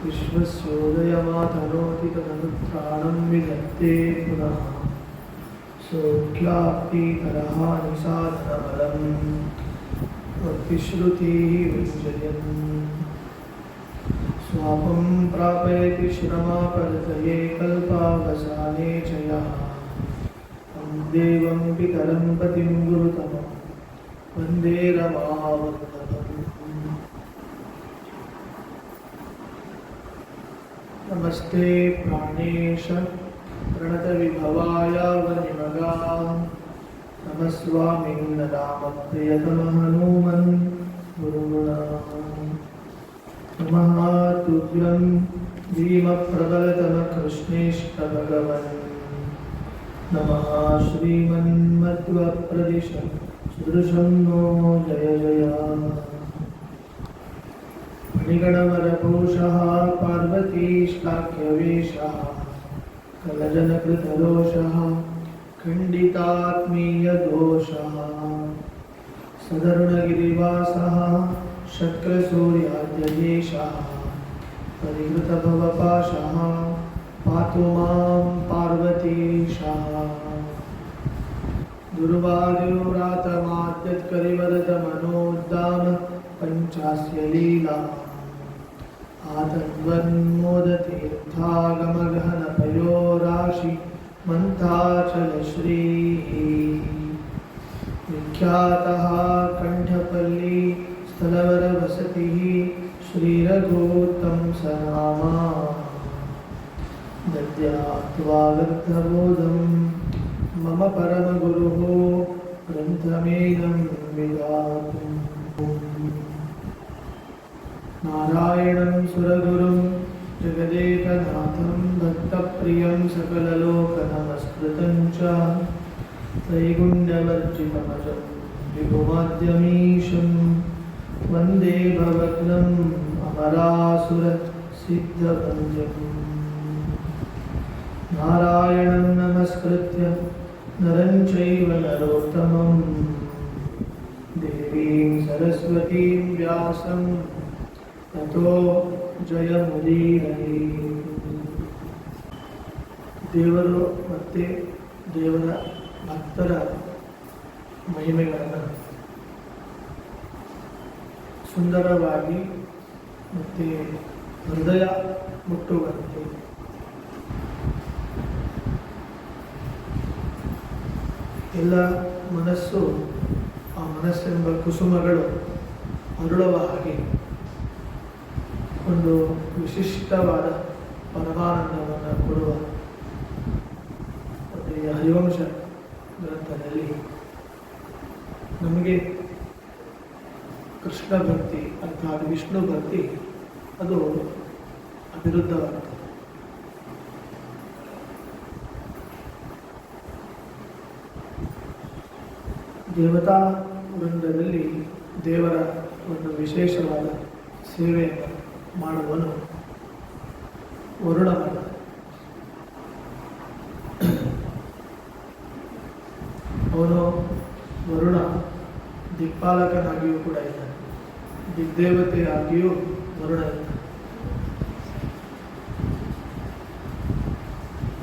विश्वस्योदयमातनोति तदनुत्राणं विधत्ते पुनः सौख्याप्तिकरः निसाधनबलं भक्तिश्रुतिः विजयन् स्वापं प्रापयति श्रमापरतये कल्पावसाने च यः तं देवं पितरं पतिं गुरुतमं वन्दे रमावल्लभम्। नमस्ते प्राणेश प्रणतविभवाय वनिमगा नमस्वामी रामप्रियतमः हनुमन् गुरुगुणा नमः तुभ्यं भीमप्रबलतमकृष्णेष्टभगवन् नमः श्रीमन्मध्वप्रदिश सुदृशं नो जय जय मणिगणवरभूषः पार्वतीष्टाख्यवेशः कलजनकृतदोषः खण्डितात्मीयदोषः सदरुणगिरिवासः शक्रसूर्याद्यदेशः परिहृतभवपाशः पातु मां पार्वतीशः दुर्वादिव्रातमाद्यत्करिवरदमनोद्दाम पञ्चास्य लीला आतन्वन्मोदतीर्थागमगहनपयोराशि मन्थाचलश्रीः विख्यातः कण्ठपल्ली स्थलवरवसतिः श्रीरघुत्तंसनामा दद्यात्वा गर्थबोधं मम परमगुरुः ग्रन्थमेनं विधातुम् नारायणं सुरगुरुं जगदेकनाथं भक्तप्रियं सकललोकनमस्कृतं च त्रैगुण्यवर्जितमजं विभुमाद्यमीशं वन्दे भवग्नम् अमरासुरसिद्धवन्द्यम् नारायणं नमस्कृत्य नरं चैव नरोत्तमं देवीं सरस्वतीं व्यासं ततो ಜಯಮುದೀರೈ. ದೇವರು ಮತ್ತು ದೇವರ ಭಕ್ತರ ಮಹಿಮೆಗಳನ್ನು ಸುಂದರವಾಗಿ ಮತ್ತು ಹೃದಯ ಮುಟ್ಟುವಂತೆ ಎಲ್ಲ ಮನಸ್ಸು ಆ ಮನಸ್ಸೆಂಬ ಕುಸುಮಗಳು ಅರುಳುವ ಹಾಗೆ ಒಂದು ವಿಶಿಷ್ಟವಾದ ಪರಮಾನಂದವನ್ನು ಕೊಡುವ ಮತ್ತು ಈ ಹರಿವಂಶ ಗ್ರಂಥದಲ್ಲಿ ನಮಗೆ ಕೃಷ್ಣ ಭಕ್ತಿ ಅರ್ಥಾತ್ ವಿಷ್ಣು ಭಕ್ತಿ ಅದು ಅವಿರುದ್ಧವಾಗ್ತದೆ. ದೇವತಾ ವೃಂದದಲ್ಲಿ ದೇವರ ಒಂದು ವಿಶೇಷವಾದ ಸೇವೆಯನ್ನು ಮಾಡುವನು ವರುಣಮಲ್ಲ. ಅವನು ವರುಣ ದಿಕ್ಪಾಲಕನಾಗಿಯೂ ಕೂಡ ಇದ್ದಾನೆ, ದಿಗ್ದೇವತೆಯಾಗಿಯೂ ವರುಣ ಇದ್ದಾನೆ.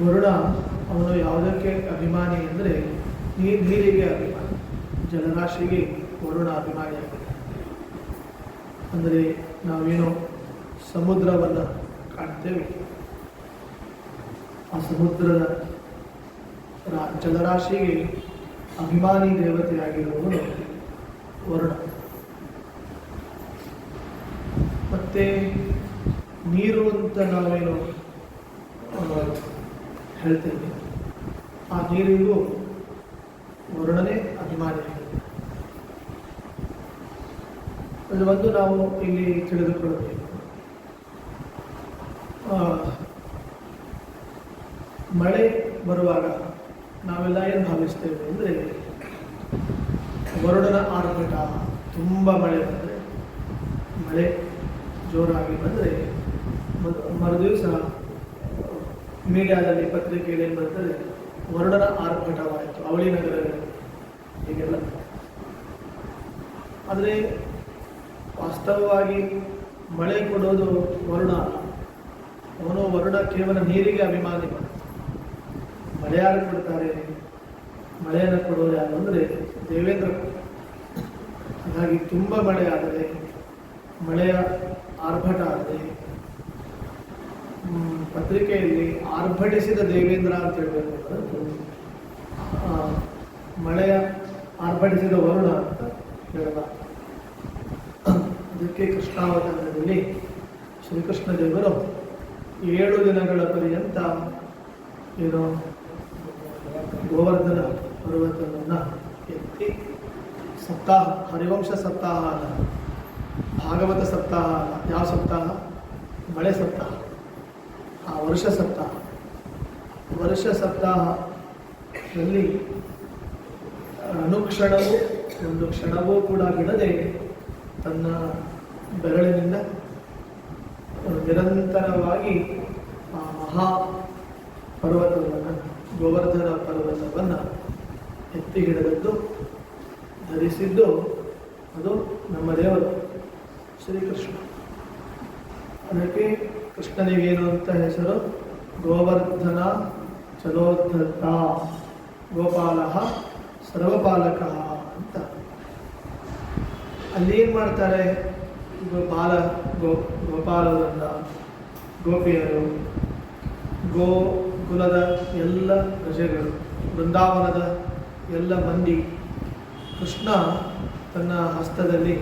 ವರುಣ ಅವನು ಯಾವುದಕ್ಕೆ ಅಭಿಮಾನಿ ಅಂದರೆ ನೀರಿಗೆ ಅಭಿಮಾನಿ, ಜಲರಾಶಿಗೆ ವರುಣ ಅಭಿಮಾನಿಯಾಗಿದ್ದಾನೆ. ಅಂದರೆ ನಾವೇನೋ ಸಮುದ್ರವನ್ನು ಕಾಣ್ತೇವೆ, ಆ ಸಮುದ್ರದ ಜಲರಾಶಿಗೆ ಅಭಿಮಾನಿ ದೇವತೆಯಾಗಿರುವವನು ವರುಣ. ಮತ್ತು ನೀರು ಅಂತ ನಾವೇನು ಹೇಳ್ತೇವೆ, ಆ ನೀರಿಗೂ ವರುಣನೇ ಅಭಿಮಾನಿಯಾಗಿದೆ. ಅದು ಒಂದು ನಾವು ಇಲ್ಲಿ ತಿಳಿದುಕೊಳ್ಳಬೇಕು. ಮಳೆ ಬರುವಾಗ ನಾವೆಲ್ಲ ಏನು ಭಾವಿಸ್ತೇವೆ ಅಂದರೆ ವರುಣನ ಆರ್ಭಟ, ತುಂಬ ಮಳೆ ಬಂದರೆ, ಮಳೆ ಜೋರಾಗಿ ಬಂದರೆ ಮರುದಿವಸ ಮೀಡಿಯಾದಲ್ಲಿ ಪತ್ರಿಕೆಯಲ್ಲಿ ಏನು ಬರ್ತದೆ, ವರುಣನ ಆರ್ಭಟವಾಯಿತು, ಅವಳಿ ನಗರಗಳಲ್ಲಿ ಹೀಗೆಲ್ಲ. ಆದರೆ ವಾಸ್ತವವಾಗಿ ಮಳೆ ಕೊಡೋದು ವರುಣ ಅಲ್ಲ, ಅವನು ವರುಣ ಕೇವಲ ನೀರಿಗೆ ಅಭಿಮಾನಿ. ಮಳೆ ಯಾರು ಕೊಡ್ತಾರೆ? ಮಳೆಯನ್ನು ಕೊಡೋರು ಯಾರು ಅಂದರೆ ದೇವೇಂದ್ರ. ಹಾಗಾಗಿ ತುಂಬ ಮಳೆ ಆದರೆ, ಮಳೆಯ ಆರ್ಭಟ ಆದರೆ, ಪತ್ರಿಕೆಯಲ್ಲಿ ಆರ್ಭಟಿಸಿದ ದೇವೇಂದ್ರ ಅಂತ ಹೇಳಬೇಕು, ಮಳೆಯ ಆರ್ಭಟಿಸಿದ ವರುಣ ಅಂತ ಹೇಳಲ್ಲ. ಅದಕ್ಕೆ ಕೃಷ್ಣಾವತಾರದಲ್ಲಿ ಶ್ರೀಕೃಷ್ಣ ದೇವರು 7 ದಿನಗಳ ಪರ್ಯಂತ ಏನು ಗೋವರ್ಧನ ಪರ್ವತವನ್ನು ಎತ್ತಿ ಸಪ್ತಾಹ, ಹರಿವಂಶ ಸಪ್ತಾಹ ಅಲ್ಲ, ಭಾಗವತ ಸಪ್ತಾಹ ಅಲ್ಲ, ಯಾವ ಸಪ್ತಾಹ? ಮಳೆ ಸಪ್ತಾಹ, ಆ ವರ್ಷ ಸಪ್ತಾಹ. ವರ್ಷ ಸಪ್ತಾಹದಲ್ಲಿ ಅನುಕ್ಷಣವೂ ಒಂದು ಕ್ಷಣವೂ ಕೂಡ ಬಿಡದೆ ತನ್ನ ಬೆರಳಿನಿಂದ ನಿರಂತರವಾಗಿ ಆ ಮಹಾ ಪರ್ವತವನ್ನು, ಗೋವರ್ಧನ ಪರ್ವತವನ್ನು ಎತ್ತಿ ಹಿಡಿದದ್ದು, ಧರಿಸಿದ್ದು ಅದು ನಮ್ಮ ದೇವರು ಶ್ರೀಕೃಷ್ಣ. ಅದಕ್ಕೆ ಕೃಷ್ಣನಿಗೇನು ಅಂತ ಹೆಸರು? ಗೋವರ್ಧನ ಚಲೋದ್ಧತ ಗೋಪಾಲ ಸರ್ವಪಾಲಕ ಅಂತ. ಅಲ್ಲಿ ಏನು ಮಾಡ್ತಾರೆ? ಗೋಪಾಲವೃಂದ, ಗೋಪಿಯರು, ಗೋಕುಲದ ಎಲ್ಲ ಪ್ರಜೆಗಳು, ವೃಂದಾವನದ ಎಲ್ಲ ಮಂದಿ ಕೃಷ್ಣ ತನ್ನ ಹಸ್ತದಲ್ಲಿ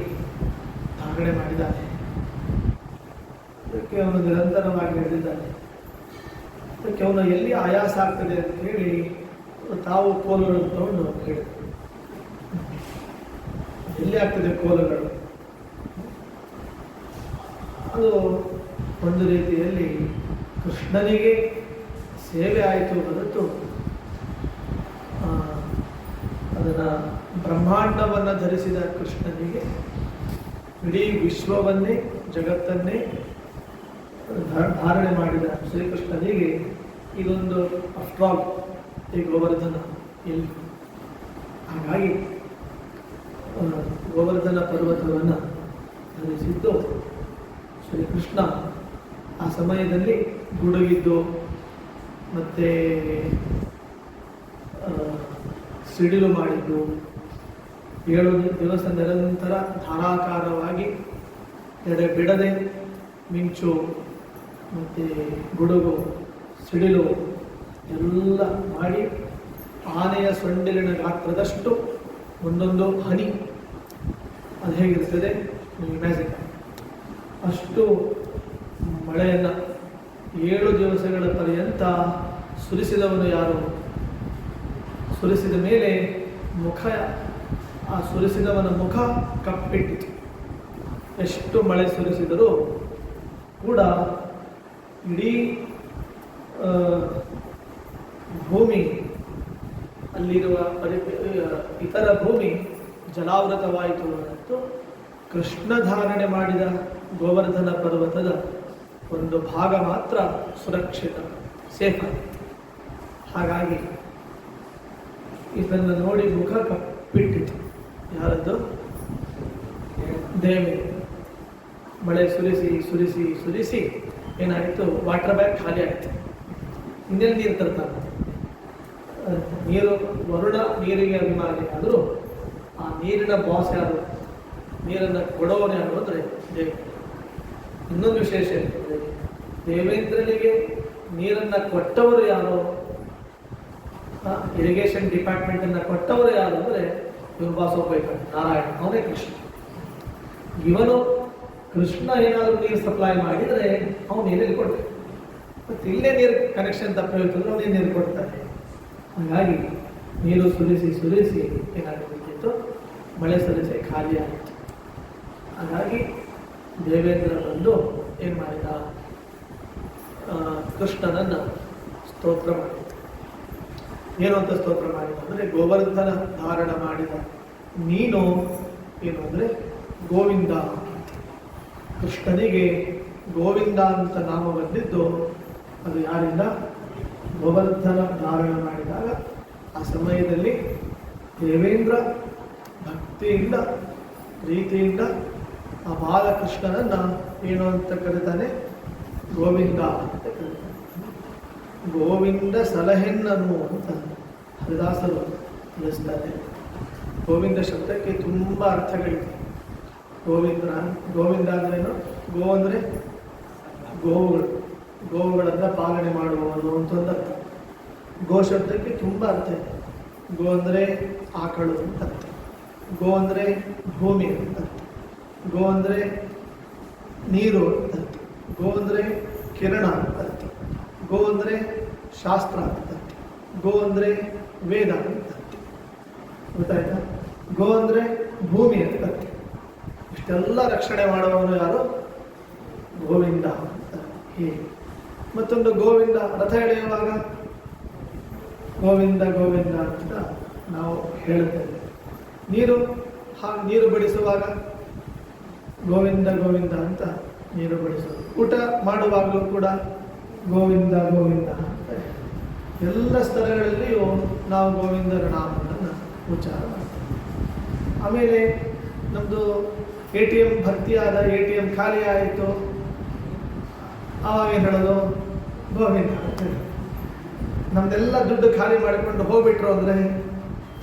ಧಾರಣೆ ಮಾಡಿದ್ದಾನೆ. ಅದಕ್ಕೆ ಅವನು ನಿರಂತರವಾಗಿ ನಡೆದಿದ್ದಾನೆ. ಅದಕ್ಕೆ ಅವನು ಎಲ್ಲಿ ಆಯಾಸ ಆಗ್ತದೆ ಅಂತ ಹೇಳಿ ತಾವು ಕೋಲುಗಳನ್ನು ತಗೊಂಡು ಹೇಳಿದರು. ಎಲ್ಲಿ ಆಗ್ತದೆ ಕೋಲುಗಳು? ಅದು ಒಂದು ರೀತಿಯಲ್ಲಿ ಕೃಷ್ಣನಿಗೆ ಸೇವೆ ಆಯಿತು ಹೊರತು ಅದನ್ನು ಬ್ರಹ್ಮಾಂಡವನ್ನು ಧರಿಸಿದ ಕೃಷ್ಣನಿಗೆ, ಇಡೀ ವಿಶ್ವವನ್ನೇ ಜಗತ್ತನ್ನೇ ಧಾರಣೆ ಮಾಡಿದ ಶ್ರೀಕೃಷ್ಣನಿಗೆ ಇದೊಂದು ಅಫ್ಟ್ರಾಲ್ ಈ ಗೋವರ್ಧನ ಎಲ್ಲಿ. ಹಾಗಾಗಿ ಗೋವರ್ಧನ ಪರ್ವತವನ್ನು ಧರಿಸಿದ್ದು ಶ್ರೀಕೃಷ್ಣ. ಆ ಸಮಯದಲ್ಲಿ ಗುಡುಗಿದ್ದು ಮತ್ತು ಸಿಡಿಲು ಮಾಡಿದ್ದು, 7 ದಿವಸ ನಿರಂತರ ಧಾರಾಕಾರವಾಗಿ ಎಡೆ ಬಿಡದೆ ಮಿಂಚು ಮತ್ತು ಗುಡುಗು, ಸಿಡಿಲು ಎಲ್ಲ ಮಾಡಿ ಆನೆಯ ಸೊಂಡಿಲಿನ ಗಾತ್ರದಷ್ಟು ಒಂದೊಂದು ಹನಿ, ಅದು ಹೇಗಿರ್ತದೆ ನೀವು ಇಮ್ಯಾಜಿನ್, ಅಷ್ಟು ಮಳೆಯನ್ನು 7 ದಿವಸಗಳ ಪರ್ಯಂತ ಸುರಿಸಿದವನು ಯಾರು? ಸುರಿಸಿದ ಮೇಲೆ ಮುಖ, ಆ ಸುರಿಸಿದವನ ಮುಖ ಕಪ್ಪಿಟ್ಟಿತು. ಎಷ್ಟು ಮಳೆ ಸುರಿಸಿದರೂ ಕೂಡ ಇಡೀ ಭೂಮಿ, ಅಲ್ಲಿರುವ ಇತರ ಭೂಮಿ ಜಲಾವೃತವಾಯಿತು ಹೊರತು ಕೃಷ್ಣ ಧಾರಣೆ ಮಾಡಿದ ಗೋವರ್ಧನ ಪರ್ವತದ ಒಂದು ಭಾಗ ಮಾತ್ರ ಸುರಕ್ಷಿತ, ಸೇಫ್ ಆಗಿತ್ತು. ಹಾಗಾಗಿ ಇದನ್ನು ನೋಡಿ ಮುಖ ಕಪ್ಪಿಟ್ಟಿತು. ಯಾರದ್ದು? ದೇವಿ. ಮಳೆ ಸುರಿಸಿ ಸುರಿಸಿ ಸುರಿಸಿ ಏನಾಯಿತು? ವಾಟರ್ ಬ್ಯಾಗ್ ಖಾಲಿ ಆಯಿತು. ಇನ್ನೆಲ್ಲಿ ನೀರು ತರ್ತಾನೆ? ನೀರು, ವರುಣ ನೀರಿಗೆ ಅಭಿಮಾನಿ ಆದರೂ ಆ ನೀರಿನ ಬಾಸ್ ಯಾರು? ನೀರನ್ನು ಕೊಡೋನು ಯಾರು ಅಂದರೆ ದೇವಿ. ಇನ್ನೊಂದು ವಿಶೇಷ ಇರ್ತದೆ, ದೇವೇಂದ್ರನಿಗೆ ನೀರನ್ನು ಕೊಟ್ಟವರು ಯಾರು? ಇರಿಗೇಷನ್ ಡಿಪಾರ್ಟ್ಮೆಂಟನ್ನು ಕೊಟ್ಟವರು ಯಾರು ಅಂದರೆ ಇವರು ಬಾಸೊಬ್ಬ ಇದ್ದಾನೆ, ನಾರಾಯಣ, ಅವನೇ ಕೃಷ್ಣ. ಇವನು ಕೃಷ್ಣ ಏನಾದರೂ ನೀರು ಸಪ್ಲೈ ಮಾಡಿದರೆ ಅವನು ನೀರಲ್ಲಿ ಕೊಡ್ತಾನೆ. ಮತ್ತು ಇಲ್ಲೇ ನೀರು ಕನೆಕ್ಷನ್ ತಪ್ಪಿರ್ತಂದ್ರೆ ಅವನೇ ನೀರು ಕೊಡ್ತಾನೆ. ಹಾಗಾಗಿ ನೀರು ಸುರಿಸಿ ಸುರಿಸಿ ಏನಾಗಬೇಕಿತ್ತು? ಮಳೆ ಸುರಿಸಿ ಖಾಲಿ ಆಯಿತು. ಹಾಗಾಗಿ ದೇವೇಂದ್ರ ಬಂದು ಏನು ಮಾಡಿದ? ಕೃಷ್ಣನನ್ನು ಸ್ತೋತ್ರ ಮಾಡಿದ. ಏನು ಅಂತ ಸ್ತೋತ್ರ ಮಾಡಿದ ಅಂದರೆ, ಗೋವರ್ಧನ ಧಾರಣ ಮಾಡಿದ ನೀನು ಏನು ಅಂದರೆ ಗೋವಿಂದ. ಕೃಷ್ಣನಿಗೆ ಗೋವಿಂದ ಅಂತ ನಾಮ ಬಂದಿದ್ದು ಅದು ಯಾರಿಂದ? ಗೋವರ್ಧನ ಧಾರಣ ಮಾಡಿದಾಗ ಆ ಸಮಯದಲ್ಲಿ ದೇವೇಂದ್ರ ಭಕ್ತಿಯಿಂದ ಪ್ರೀತಿಯಿಂದ ಆ ಬಾಲಕೃಷ್ಣನನ್ನು ಏನು ಅಂತ ಕರೀತಾನೆ? ಗೋವಿಂದ ಅಂತ ಕರೀತಾರೆ. ಗೋವಿಂದ ಸಲಹೆನ್ನನು ಅಂತ ಹರಿದಾಸರು ತಿಳಿಸ್ತಾರೆ. ಗೋವಿಂದ ಶಬ್ದಕ್ಕೆ ತುಂಬ ಅರ್ಥಗಳಿವೆ. ಗೋವಿಂದ ಅಂದ್ರೇನು? ಗೋ ಅಂದರೆ ಗೋವುಗಳನ್ನ ಪಾಲನೆ ಮಾಡುವುದು ಅಂತ ಒಂದು ಅರ್ಥ. ಗೋ ಶಬ್ದಕ್ಕೆ ತುಂಬ ಅರ್ಥ ಇದೆ. ಗೋ ಅಂದರೆ ಆಕಳು ಅಂತ ಅರ್ಥ. ಗೋ ಅಂದರೆ ಭೂಮಿ ಅಂತ ಅರ್ಥ. ಗೋ ಅಂದರೆ ನೀರು ಅಂತ ಅರ್ಥ. ಗೋ ಅಂದರೆ ಕಿರಣ ಅಂತ ಅರ್ಥ. ಗೋ ಅಂದರೆ ಶಾಸ್ತ್ರ ಅಂತ ಅರ್ಥ. ಗೋ ಅಂದರೆ ವೇದ ಅಂತ ಅರ್ಥ. ಗೊತ್ತಾಯ್ತಾ? ಗೋ ಅಂದರೆ ಭೂಮಿ ಅಂತ ಅರ್ಥ. ಇಷ್ಟೆಲ್ಲ ರಕ್ಷಣೆ ಮಾಡುವವನು ಯಾರು? ಗೋವಿಂದ ಅಂತ. ಹೀಗೆ ಮತ್ತೊಂದು ಗೋವಿಂದ ರಥ ಎಳೆಯುವಾಗ ಗೋವಿಂದ ಗೋವಿಂದ ಅಂತ ನಾವು ಹೇಳುತ್ತೇವೆ. ನೀರು ಬಡಿಸುವಾಗ ಗೋವಿಂದ ಗೋವಿಂದ ಅಂತ ನೀರು ಬಡಿಸೋದು. ಊಟ ಮಾಡುವಾಗಲೂ ಕೂಡ ಗೋವಿಂದ ಗೋವಿಂದ ಅಂತ ಎಲ್ಲ ಸ್ತರಗಳಲ್ಲಿಯೂ ನಾವು ಗೋವಿಂದರ ನಾಮವನ್ನು ಉಚ್ಚಾರ ಮಾಡ್ತೇವೆ. ಆಮೇಲೆ ನಮ್ಮದು ATM ಭರ್ತಿಯಾದ, ATM ಖಾಲಿ ಆಯಿತು, ಆವಾಗ ಏನು ಹೇಳೋದು? ಗೋವಿಂದ ಅಂತ ಹೇಳಿ. ನಮ್ದೆಲ್ಲ ದುಡ್ಡು ಖಾಲಿ ಮಾಡಿಕೊಂಡು ಹೋಗ್ಬಿಟ್ರು ಅಂದರೆ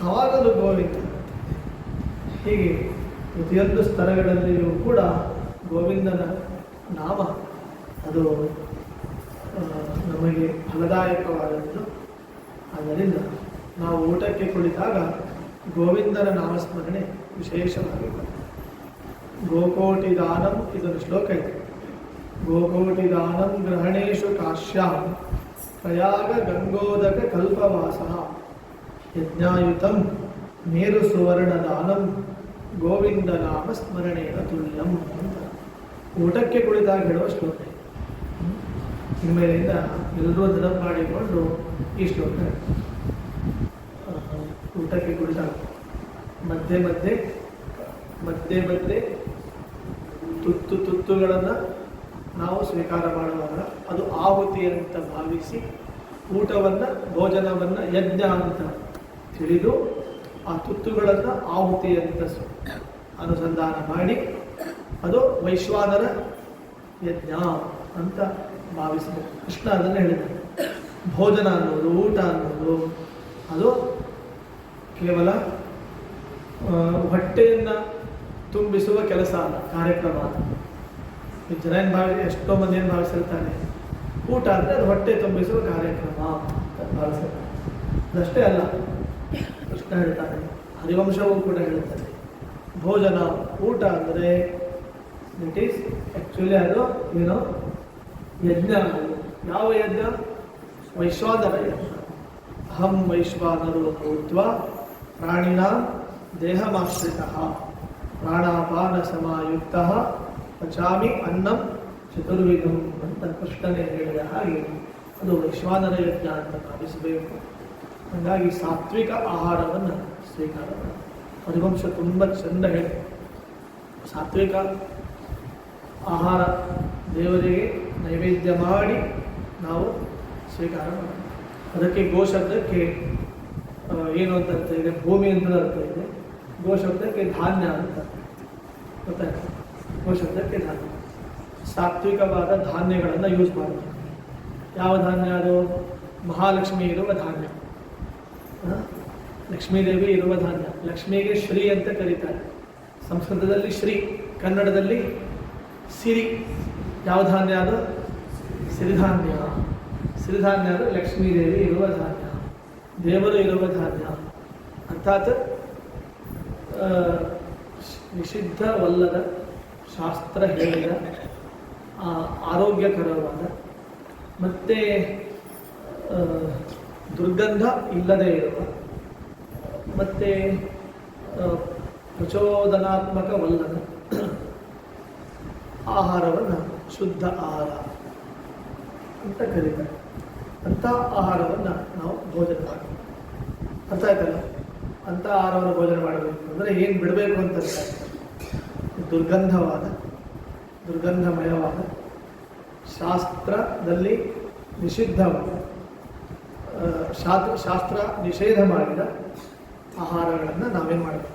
ಆವಾಗಲೂ ಗೋವಿಂದ. ಹೀಗೆ ಪ್ರತಿಯೊಂದು ಸ್ತರಗಳಲ್ಲಿಯೂ ಕೂಡ ಗೋವಿಂದನ ನಾಮ ಅದು ನಮಗೆ ಫಲದಾಯಕವಾದದ್ದು. ಆದ್ದರಿಂದ ನಾವು ಊಟಕ್ಕೆ ಕುಳಿತಾಗ ಗೋವಿಂದನ ನಾಮಸ್ಮರಣೆ ವಿಶೇಷವಾಗಿ ಗೋಕೋಟಿ ದಾನಂ, ಇದೊಂದು ಶ್ಲೋಕ ಇದೆ. ಗೋಕೋಟಿ ದಾನಂ ಗ್ರಹಣೇಶು ಕಾಶ್ಯಾಂ ಪ್ರಯಾಗ ಗಂಗೋದಕ ಕಲ್ಪವಾಸ ಯಜ್ಞಾಯುತಂ ಮೇರು ಸುವರ್ಣ ದಾನಂ ಗೋವಿಂದ ನಾಮ ಸ್ಮರಣೇನ ತುಲ್ಯಂ ಅಂತ ಊಟಕ್ಕೆ ಕುಳಿತಾಗ ಹೇಳುವ ಶ್ಲೋಕ. ಇನ್ಮೇಲಿಂದ ಎಲ್ಲರೂ ನೆನಪು ಮಾಡಿಕೊಂಡು ಈ ಶ್ಲೋಕ ಊಟಕ್ಕೆ ಕುಳಿತಾಗ ಮಧ್ಯೆ ಮಧ್ಯೆ ತುತ್ತುಗಳನ್ನು ನಾವು ಸ್ವೀಕಾರ ಮಾಡುವಾಗ ಅದು ಆಹುತಿ ಅಂತ ಭಾವಿಸಿ ಭೋಜನವನ್ನು ಯಜ್ಞ ಅಂತ ತಿಳಿದು ಆ ತುತ್ತುಗಳನ್ನು ಆಹುತಿ ಅಂತ ಅನುಸಂಧಾನ ಮಾಡಿ ಅದು ವೈಶ್ವಾನರ ಯಜ್ಞ ಅಂತ ಭಾವಿಸಬೇಕು. ಕೃಷ್ಣ ಅದನ್ನು ಹೇಳಿದ್ದಾನೆ. ಭೋಜನ ಅನ್ನೋದು, ಊಟ ಅನ್ನೋದು ಅದು ಕೇವಲ ಹೊಟ್ಟೆಯನ್ನು ತುಂಬಿಸುವ ಕೆಲಸ ಅಲ್ಲ, ಕಾರ್ಯಕ್ರಮ ಅಲ್ಲ. ಜನ ಎಷ್ಟೋ ಮಂದಿ ಏನು ಭಾವಿಸಿರ್ತಾರೆ, ಊಟ ಅಂದರೆ ಅದು ಹೊಟ್ಟೆ ತುಂಬಿಸುವ ಕಾರ್ಯಕ್ರಮ ಅಂತ ಭಾವಿಸಿರ್ತಾರೆ. ಅದಷ್ಟೇ ಅಲ್ಲ, ಕೃಷ್ಣ ಹೇಳ್ತಾನೆ, ಹರಿವಂಶವೂ ಕೂಡ ಹೇಳ್ತಾರೆ, ಭೋಜನ ಊಟ ಅಂದರೆ ಇಟ್ ಈಸ್ ಆ್ಯಕ್ಚುಲಿ ಅದು ಏನೋ ಯಜ್ಞ. ಯಾವ ಯಜ್ಞ? ವೈಶ್ವಾನರ ಯಜ್ಞ. ಅಹಂ ವೈಶ್ವಾನರೋ ಭೂತ್ವ ಪ್ರಾಣಿನಾಂ ದೇಹಮಾಶ್ರಿತಃ ಪ್ರಾಣಾಪಾನ ಸಮಾಯುಕ್ತ ಪಚಾಮಿ ಅನ್ನಂ ಚತುರ್ವಿಧಂ ಅಂತ ಕೃಷ್ಣನೇ ಹೇಳಿದ ಹಾಗೆ ಅದು ವೈಶ್ವಾನರ ಯಜ್ಞ ಅಂತ ಭಾವಿಸಬೇಕು. ಹಾಗಾಗಿ ಸಾತ್ವಿಕ ಆಹಾರವನ್ನು ಸ್ವೀಕಾರ ಮಾಡಿ. ಹರಿವಂಶ ತುಂಬ ಚೆಂದ ಹೇಳಿ, ಸಾತ್ವಿಕ ಆಹಾರ ದೇವರಿಗೆ ನೈವೇದ್ಯ ಮಾಡಿ ನಾವು ಸ್ವೀಕಾರ ಮಾಡಿ. ಅದಕ್ಕೆ ಗೋಶಬ್ದಕ್ಕೆ ಏನು ಅಂತ ಅರ್ಥ ಇದೆ? ಭೂಮಿ ಅಂತ ಅರ್ಥ ಇದೆ. ಗೋಶಬ್ದಕ್ಕೆ ಧಾನ್ಯ ಅಂತ ಗೊತ್ತಾಯ್ತು. ಗೋಶಬ್ದಕ್ಕೆ ಧಾನ್ಯ, ಸಾತ್ವಿಕವಾದ ಧಾನ್ಯಗಳನ್ನು ಯೂಸ್ ಮಾಡ್ತಾರೆ. ಯಾವ ಧಾನ್ಯ ಅದು? ಮಹಾಲಕ್ಷ್ಮಿ ಇರುವ ಧಾನ್ಯ, ಲಕ್ಷ್ಮೀದೇವಿ ಇರುವ ಧಾನ್ಯ. ಲಕ್ಷ್ಮಿಗೆ ಶ್ರೀ ಅಂತ ಕರೀತಾರೆ. ಸಂಸ್ಕೃತದಲ್ಲಿ ಶ್ರೀ, ಕನ್ನಡದಲ್ಲಿ ಸಿರಿ. ಯಾವ ಧಾನ್ಯ ಅದು? ಸಿರಿಧಾನ್ಯ. ಸಿರಿಧಾನ್ಯ ಅದು ಲಕ್ಷ್ಮೀದೇವಿ ಇರುವ ಧಾನ್ಯ, ದೇವರು ಇರುವ ಧಾನ್ಯ. ಅರ್ಥಾತ್ ನಿಷಿದ್ಧವಲ್ಲದ, ಶಾಸ್ತ್ರ ಹೇಳಿದ, ಆರೋಗ್ಯಕರವಾದ ಮತ್ತು ದುರ್ಗಂಧ ಇಲ್ಲದೇ ಇರುವ ಮತ್ತು ಪ್ರಚೋದನಾತ್ಮಕವಲ್ಲದ ಆಹಾರವನ್ನು ಶುದ್ಧ ಆಹಾರ ಅಂತ ಕರೀತಾರೆ. ಅಂಥ ಆಹಾರವನ್ನು ನಾವು ಭೋಜನ ಮಾಡಬೇಕು. ಅರ್ಥ ಆಯ್ತಲ್ಲ? ಅಂಥ ಆಹಾರವನ್ನು ಭೋಜನ ಮಾಡಬೇಕು ಅಂದರೆ ಏನು ಬಿಡಬೇಕು ಅಂತ ಅರ್ಥ ಆಗ್ತದೆ. ದುರ್ಗಂಧಮಯವಾದ, ಶಾಸ್ತ್ರದಲ್ಲಿ ನಿಷಿದ್ಧವಾದ, ಶಾಸ್ತ್ರ ನಿಷೇಧ ಮಾಡಿದ ಆಹಾರಗಳನ್ನು ನಾವೇನು ಮಾಡಬೇಕು?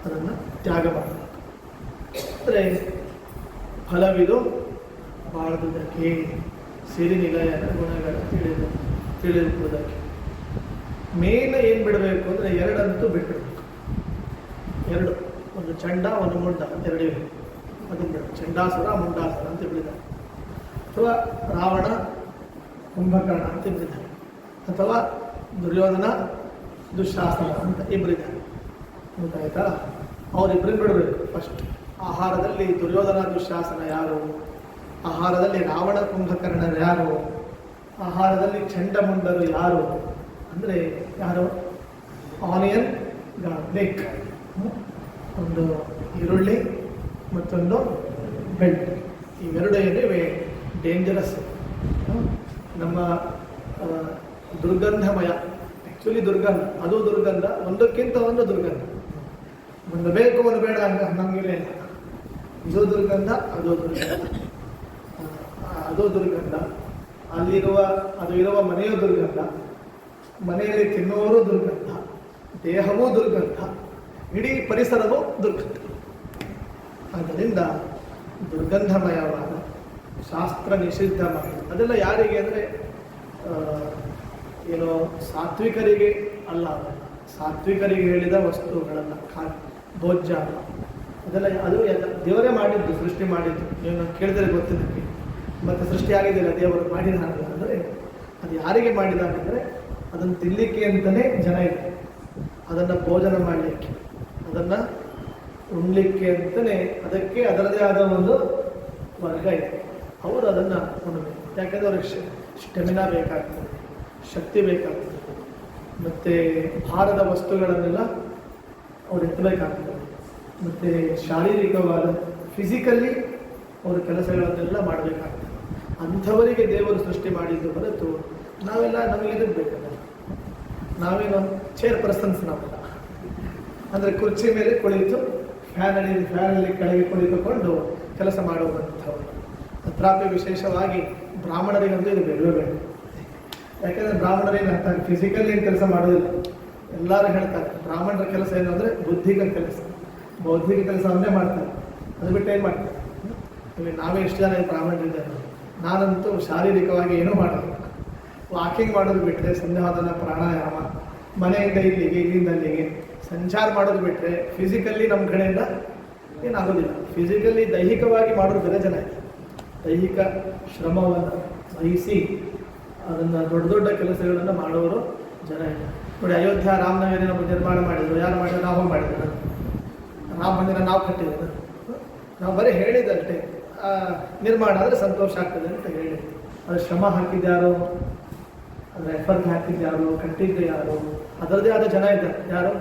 ಅದನ್ನು ತ್ಯಾಗ ಮಾಡಬೇಕು. ಅಂದರೆ ಫಲವಿದು ಬಾಳದುದಕ್ಕೆ ಸಿರಿ ನಿಲಯನ ಗುಣಗಳ ತಿಳಿದುವುದಕ್ಕೆ ಮೇನ್ ಏನು ಬಿಡಬೇಕು ಅಂದರೆ ಎರಡಂತೂ ಬಿಟ್ಬಿಡ್ಬೇಕು. ಎರಡು, ಒಂದು ಚಂಡ ಒಂದು ಮುಂಡ ಎರಡಿವೆ, ಅದನ್ನು ಬಿಡ. ಚಂಡಾಸುರ ಮುಂಡಾಸುರ ಅಂತ ಬಿಡಿದ್ದಾರೆ, ಅಥವಾ ರಾವಣ ಕುಂಭಕರ್ಣ ಅಂತ ಬಿಡಿದ್ದಾರೆ, ಅಥವಾ ದುರ್ಯೋಧನ ದುಶ್ಯಾಸನ ಅಂತ ಇಬ್ಬರಿದ್ದಾರೆ. ಗೊತ್ತಾಯ್ತಾ? ಅವರಿಬ್ಬರನ್ನು ಬಿಡಬೇಕು. ಫಸ್ಟ್ ಆಹಾರದಲ್ಲಿ ದುರ್ಯೋಧನ ದುಶ್ಯಾಸನ ಯಾರು, ಆಹಾರದಲ್ಲಿ ರಾವಣ ಕುಂಭಕರ್ಣರು ಯಾರು, ಆಹಾರದಲ್ಲಿ ಚಂಡಮುಂಡರು ಯಾರು ಅಂದರೆ ಯಾರು? ಆನಿಯನ್ ಗಾರ್ಲಿಕ್, ಒಂದು ಈರುಳ್ಳಿ ಮತ್ತೊಂದು ಬೆಳ್ಳುಳ್ಳಿ, ಇವೆರಡು ಏನಿವೆ ಡೇಂಜರಸ್, ನಮ್ಮ ದುರ್ಗಂಧಮಯ. ಆ್ಯಕ್ಚುಲಿ ದುರ್ಗಂಧ, ಅದು ದುರ್ಗಂಧ, ಒಂದಕ್ಕಿಂತ ಒಂದು ದುರ್ಗಂಧ. ಒಂದು ಬೇಕು ಒಂದು ಬೇಡ ಅಂತ ನಮಗಿಲ್ಲ. ಇದು ದುರ್ಗಂಧ, ಅದು ದುರ್ಗಂಧ, ಅದು ದುರ್ಗಂಧ, ಅಲ್ಲಿರುವ ಅದು ಇರುವ ಮನೆಯೂ ದುರ್ಗಂಧ, ಮನೆಯಲ್ಲಿ ತಿನ್ನುವವರು ದುರ್ಗಂಧ, ದೇಹವೂ ದುರ್ಗಂಧ, ಇಡೀ ಪರಿಸರವೂ ದುರ್ಗಂಧ. ಆದ್ದರಿಂದ ದುರ್ಗಂಧಮಯವಾದ ಶಾಸ್ತ್ರ ನಿಷಿದ್ಧ ಮಾಡಿ ಅದೆಲ್ಲ ಯಾರಿಗೆ ಅಂದರೆ ಏನೋ ಸಾತ್ವಿಕರಿಗೆ ಅಲ್ಲ, ಅದಲ್ಲ ಸಾತ್ವಿಕರಿಗೆ ಹೇಳಿದ ವಸ್ತುಗಳಲ್ಲ, ಭೋಜ್ಯ ಅಲ್ಲ ಅದೆಲ್ಲ. ಅದು ದೇವರೇ ಮಾಡಿದ್ದು, ಸೃಷ್ಟಿ ಮಾಡಿದ್ದು. ನೀವು ಕೇಳಿದರೆ ಗೊತ್ತಿದ್ದಕ್ಕೆ ಮತ್ತು ಸೃಷ್ಟಿ ಆಗಿದೆಯಲ್ಲ ದೇವರು ಮಾಡಿದಾನಲ್ಲ ಅಂದರೆ ಅದು ಯಾರಿಗೆ ಮಾಡಿದಾನೆಂದರೆ ಅದನ್ನು ತಿನ್ನಲಿಕ್ಕೆ ಅಂತಲೇ ಜನ ಇದೆ, ಅದನ್ನು ಭೋಜನ ಮಾಡಲಿಕ್ಕೆ, ಅದನ್ನು ಉಣ್ಲಿಕ್ಕೆ ಅಂತಲೇ ಅದಕ್ಕೆ ಅದರದೇ ಆದ ಒಂದು ವರ್ಗ ಇದೆ. ಅವರು ಅದನ್ನು ಉಣ್ಣಬೇಕು. ಯಾಕೆಂದರೆ ಅವ್ರಿಗೆ ಸ್ಟೆಮಿನಾ ಬೇಕಾಗ್ತದೆ, ಶಕ್ತಿ ಬೇಕಾಗ್ತದೆ, ಮತ್ತು ಭಾರದ ವಸ್ತುಗಳನ್ನೆಲ್ಲ ಅವ್ರು ಎತ್ತಬೇಕಾಗ್ತದೆ, ಮತ್ತು ಶಾರೀರಿಕವಾದ ಫಿಸಿಕಲಿ ಅವ್ರ ಕೆಲಸಗಳನ್ನೆಲ್ಲ ಮಾಡಬೇಕಾಗ್ತದೆ. ಅಂಥವರಿಗೆ ದೇವರು ಸೃಷ್ಟಿ ಮಾಡಿದ್ದು ಹೊರತು ನಾವೆಲ್ಲ ನಮಗೆ ಬೇಕಲ್ಲ. ನಾವೇನು ಚೇರ್ ಪರ್ಸನ್ಸ್ ನಾವೆಲ್ಲ ಅಂದರೆ ಕುರ್ಚಿ ಮೇಲೆ ಕುಳಿತು ಫ್ಯಾನಲ್ಲಿ ಕೆಳಗೆ ಕುಳಿತುಕೊಂಡು ಕೆಲಸ ಮಾಡುವಂಥವ್ರು. ತತ್ರಾಪಿ ವಿಶೇಷವಾಗಿ ಬ್ರಾಹ್ಮಣರಿಗಂತೂ ಇದು ಬೇಡವೇ ಬೇಡ. ಯಾಕೆಂದರೆ ಬ್ರಾಹ್ಮಣರೇನು ಅಂತಾರೆ, ಫಿಸಿಕಲ್ ಏನು ಕೆಲಸ ಮಾಡೋದಿಲ್ಲ. ಎಲ್ಲರೂ ಹೇಳ್ತಾರೆ ಬ್ರಾಹ್ಮಣರ ಕೆಲಸ ಏನು ಅಂದರೆ ಬುದ್ಧಿಕ ಕೆಲಸ, ಬೌದ್ಧಿಕ ಕೆಲಸವನ್ನೇ ಮಾಡ್ತಾರೆ. ಅದು ಬಿಟ್ಟು ಏನು ಮಾಡ್ತಾರೆ? ಇಲ್ಲಿ ನಾವೇ ಎಷ್ಟು ಜನ ಬ್ರಾಹ್ಮಣರಿದ್ದಾರೆ. ನಾನಂತೂ ಶಾರೀರಿಕವಾಗಿ ಏನೂ ಮಾಡೋದು, ವಾಕಿಂಗ್ ಮಾಡೋದು ಬಿಟ್ಟರೆ, ಸಂಧ್ಯಾವಂದನ ಪ್ರಾಣಾಯಾಮ, ಮನೆಯಿಂದ ಇಲ್ಲಿಗೆ ಇಲ್ಲಿಂದ ಅಲ್ಲಿಗೆ ಸಂಚಾರ ಮಾಡೋದು ಬಿಟ್ಟರೆ ಫಿಸಿಕಲಿ ನಮ್ಮ ಕಡೆಯಿಂದ ಏನಾಗೋದಿಲ್ಲ. ಫಿಸಿಕಲಿ ದೈಹಿಕವಾಗಿ ಮಾಡೋದು ಬೇರೆ ಜನ ಇದೆ. ದೈಹಿಕ ಶ್ರಮವನ್ನು ವಹಿಸಿ ಅದನ್ನು ದೊಡ್ಡ ದೊಡ್ಡ ಕೆಲಸಗಳನ್ನು ಮಾಡುವವರು ಜನ ಇದೆ. ನೋಡಿ, ಅಯೋಧ್ಯ ರಾಮನಗರಿ ನಮ್ಮ ನಿರ್ಮಾಣ ಮಾಡಿದ್ರು. ಯಾರು ಮಾಡಿದ್ರು? ನಾವು ಮಾಡಿದ್ರು. ರಾಮ ಮಂದಿರ ನಾವು ಕಟ್ಟಿದ್ರು. ನಾವು ಬರೀ ಹೇಳಿದಷ್ಟೇ, ನಿರ್ಮಾಣ ಆದರೆ ಸಂತೋಷ ಆಗ್ತದೆ ಅಂತ ಹೇಳಿ. ಅದು ಶ್ರಮ ಹಾಕಿದ್ಯಾರು, ಅದರ ಎಫರ್ಟ್ ಹಾಕಿದ್ಯಾರು, ಕಟ್ಟಿದ್ದು ಯಾರು, ಅದರದ್ದೇ ಆದ ಜನ ಇದ್ದಾರೆ. ಯಾರು?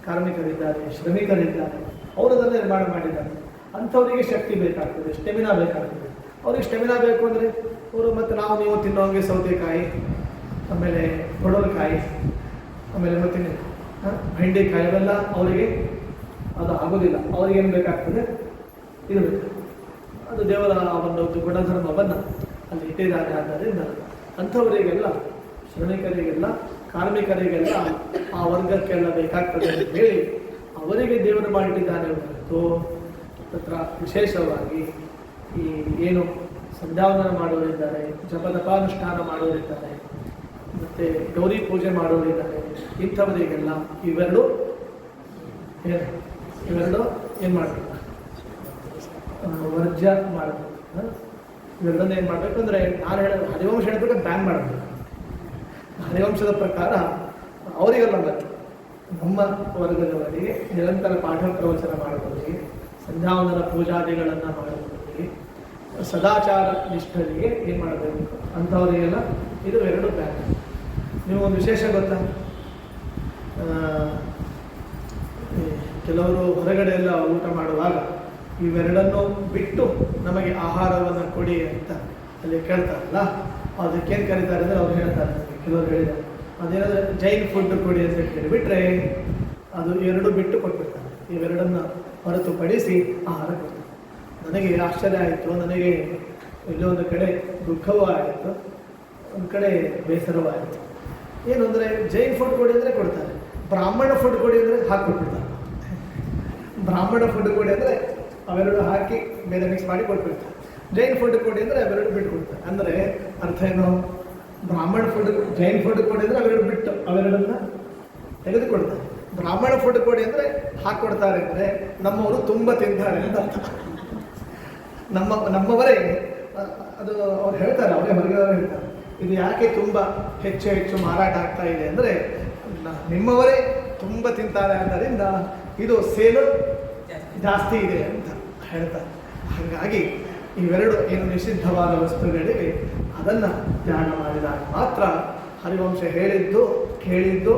ಕಾರ್ಮಿಕರಿದ್ದಾರೆ, ಶ್ರಮಿಕರಿದ್ದಾರೆ. ಅವರು ಅದನ್ನು ನಿರ್ಮಾಣ ಮಾಡಿದ್ದಾರೆ. ಅಂಥವರಿಗೆ ಶಕ್ತಿ ಬೇಕಾಗ್ತದೆ, ಸ್ಟೆಮಿನಾ ಬೇಕಾಗ್ತದೆ. ಅವ್ರಿಗೆ ಸ್ಟೆಮಿನಾ ಬೇಕು ಅಂದರೆ ಅವರು ಮತ್ತು ನೀವು ತಿನ್ನೋಂಗೆ ಸೌತೆಕಾಯಿ, ಆಮೇಲೆ ಪಡೋಲಕಾಯಿ, ಆಮೇಲೆ ಮತ್ತೆ ಬೆಂಡೆಕಾಯಿ, ಅವೆಲ್ಲ ಅವರಿಗೆ ಅದು ಆಗೋದಿಲ್ಲ. ಅವ್ರಿಗೇನು ಬೇಕಾಗ್ತದೆ? ಇದು ಬೇಕು. ಅದು ದೇವರ ಒಂದು ಗುಣಧರ್ಮವನ್ನು ಅಲ್ಲಿ ಇಟ್ಟಿದ್ದಾರೆ. ಆದ್ದರಿಂದ ಅಂಥವರಿಗೆಲ್ಲ, ಶ್ರಮಿಕರಿಗೆಲ್ಲ, ಕಾರ್ಮಿಕರಿಗೆಲ್ಲ, ಆ ವರ್ಗಕ್ಕೆಲ್ಲ ಬೇಕಾಗ್ತದೆ ಅಂತ ಹೇಳಿ ಅವರಿಗೆ ದೇವರು ಮಾಡಿಟ್ಟಿದ್ದಾನೆ ಹೊರತು ತತ್ರ ವಿಶೇಷವಾಗಿ ಈ ಏನು ಸಂಧ್ಯಾವಂದನ ಮಾಡೋರಿದ್ದಾರೆ, ಜಪದಪಾನುಷ್ಠಾನ ಮಾಡೋರಿದ್ದಾರೆ, ಮತ್ತು ಗೌರಿ ಪೂಜೆ ಮಾಡೋರಿದ್ದಾರೆ, ಇಂಥವರಿಗೆಲ್ಲ ಇವೆರಡು ಏನು ಮಾಡಬೇಕು? ವರ್ಜ್ಯ ಮಾಡಬೇಕು. ಇವೆರಡನ್ನ ಏನು ಮಾಡಬೇಕು ಅಂದರೆ, ನಾನು ಹೇಳೋದು ಹರಿವಂಶ ಹೇಳಿದ್ರೆ ಬ್ಯಾನ್ ಮಾಡಬೇಕು. ಹರಿವಂಶದ ಪ್ರಕಾರ ಅವರಿಗೆಲ್ಲ ಮತ್ತೆ ನಮ್ಮ ವರ್ಗದವರಿಗೆ ನಿರಂತರ ಪಾಠ ಪ್ರವಚನ ಮಾಡುವವರಿಗೆ, ಸಂಧ್ಯಾವಂದನ ಪೂಜಾದಿಗಳನ್ನು ಮಾಡುವವರಿಗೆ, ಸದಾಚಾರ ನಿಷ್ಠರಿಗೆ ಏನು ಮಾಡಬೇಕು ಅಂಥವರಿಗೆಲ್ಲ ಇದು ಎರಡು ಬ್ಯಾನ್. ನಿಮಗೊಂದು ವಿಶೇಷ ಗೊತ್ತಾ? ಕೆಲವರು ಹೊರಗಡೆ ಎಲ್ಲ ಊಟ ಮಾಡುವಾಗ ಇವೆರಡನ್ನು ಬಿಟ್ಟು ನಮಗೆ ಆಹಾರವನ್ನು ಕೊಡಿ ಅಂತ ಅಲ್ಲಿ ಕೇಳ್ತಾರಲ್ಲ, ಅದಕ್ಕೇನು ಕರೀತಾರೆ ಅಂದರೆ ಅವ್ರು ಹೇಳ್ತಾರೆ, ಕೆಲವರು ಹೇಳಿದ್ದಾರೆ ಅದೇನಾದರೆ ಜೈನ್ ಫುಡ್ ಕೊಡಿ ಅಂತ ಕೇಳಿಬಿಟ್ರೆ ಅದು ಎರಡು ಬಿಟ್ಟು ಕೊಟ್ಬಿಡ್ತಾರೆ. ಇವೆರಡನ್ನು ಹೊರತುಪಡಿಸಿ ಆಹಾರ ಕೊಡ್ತಾರೆ. ನನಗೆ ಆಶ್ಚರ್ಯ ಆಯಿತು, ನನಗೆ ಎಲ್ಲೊಂದು ಕಡೆ ದುಃಖವೂ ಆಯಿತು, ಒಂದು ಕಡೆ ಬೇಸರವೂ ಆಯಿತು. ಏನು ಅಂದರೆ ಜೈನ್ ಫುಡ್ ಕೊಡಿ ಅಂದರೆ ಕೊಡ್ತಾರೆ, ಬ್ರಾಹ್ಮಣ ಫುಡ್ ಕೊಡಿ ಅಂದರೆ ಹಾಕ್ಕೊಟ್ಬಿಡ್ತಾರೆ. ಬ್ರಾಹ್ಮಣ ಫುಡ್ ಕೊಡಿ ಅಂದರೆ ಅವೆರಡು ಹಾಕಿ ಬೇರೆ ಮಿಕ್ಸ್ ಮಾಡಿ ಕೊಟ್ಬಿಡ್ತಾರೆ. ಜೈನ್ ಫುಡ್ ಕೊಡಿ ಅಂದರೆ ಅವೆರಡು ಬಿಟ್ಟು ಕೊಡ್ತಾರೆ. ಅಂದರೆ ಅರ್ಥ ಏನು? ಬ್ರಾಹ್ಮಣ ಫುಡ್ ಜೈನ್ ಫುಡ್ ಕೊಡಿ ಅಂದರೆ ಅವೆರಡು ಬಿಟ್ಟು ಅವೆರಡನ್ನ ತೆಗೆದುಕೊಡ್ತಾರೆ. ಬ್ರಾಹ್ಮಣ ಫುಡ್ ಕೊಡಿ ಅಂದರೆ ಹಾಕ್ಕೊಡ್ತಾರೆ ಅಂದರೆ ನಮ್ಮವರು ತುಂಬ ತಿಂತಾರೆ ಅಂತ ಅರ್ಥ. ನಮ್ಮವರೇ ಅದು ಅವ್ರು ಹೇಳ್ತಾರೆ, ಅವರೇ ಹೊರಗೆ ಹೇಳ್ತಾರೆ, ಇದು ಯಾಕೆ ತುಂಬ ಹೆಚ್ಚು ಹೆಚ್ಚು ಮಾರಾಟ ಆಗ್ತಾ ಇದೆ ಅಂದರೆ ನಿಮ್ಮವರೇ ತುಂಬ ತಿಂತಾರೆ ಆದ್ದರಿಂದ ಇದು ಸೇಲು ಜಾಸ್ತಿ ಇದೆ ಅಂತ ಹೇಳ್ತಾರೆ. ಹಾಗಾಗಿ ಇವೆರಡು ಏನು ನಿಷಿದ್ಧವಾದ ವಸ್ತುಗಳಿವೆ ಅದನ್ನು ತ್ಯಾಗ ಮಾಡಿದಾಗ ಮಾತ್ರ ಹರಿವಂಶ ಹೇಳಿದ್ದು ಕೇಳಿದ್ದು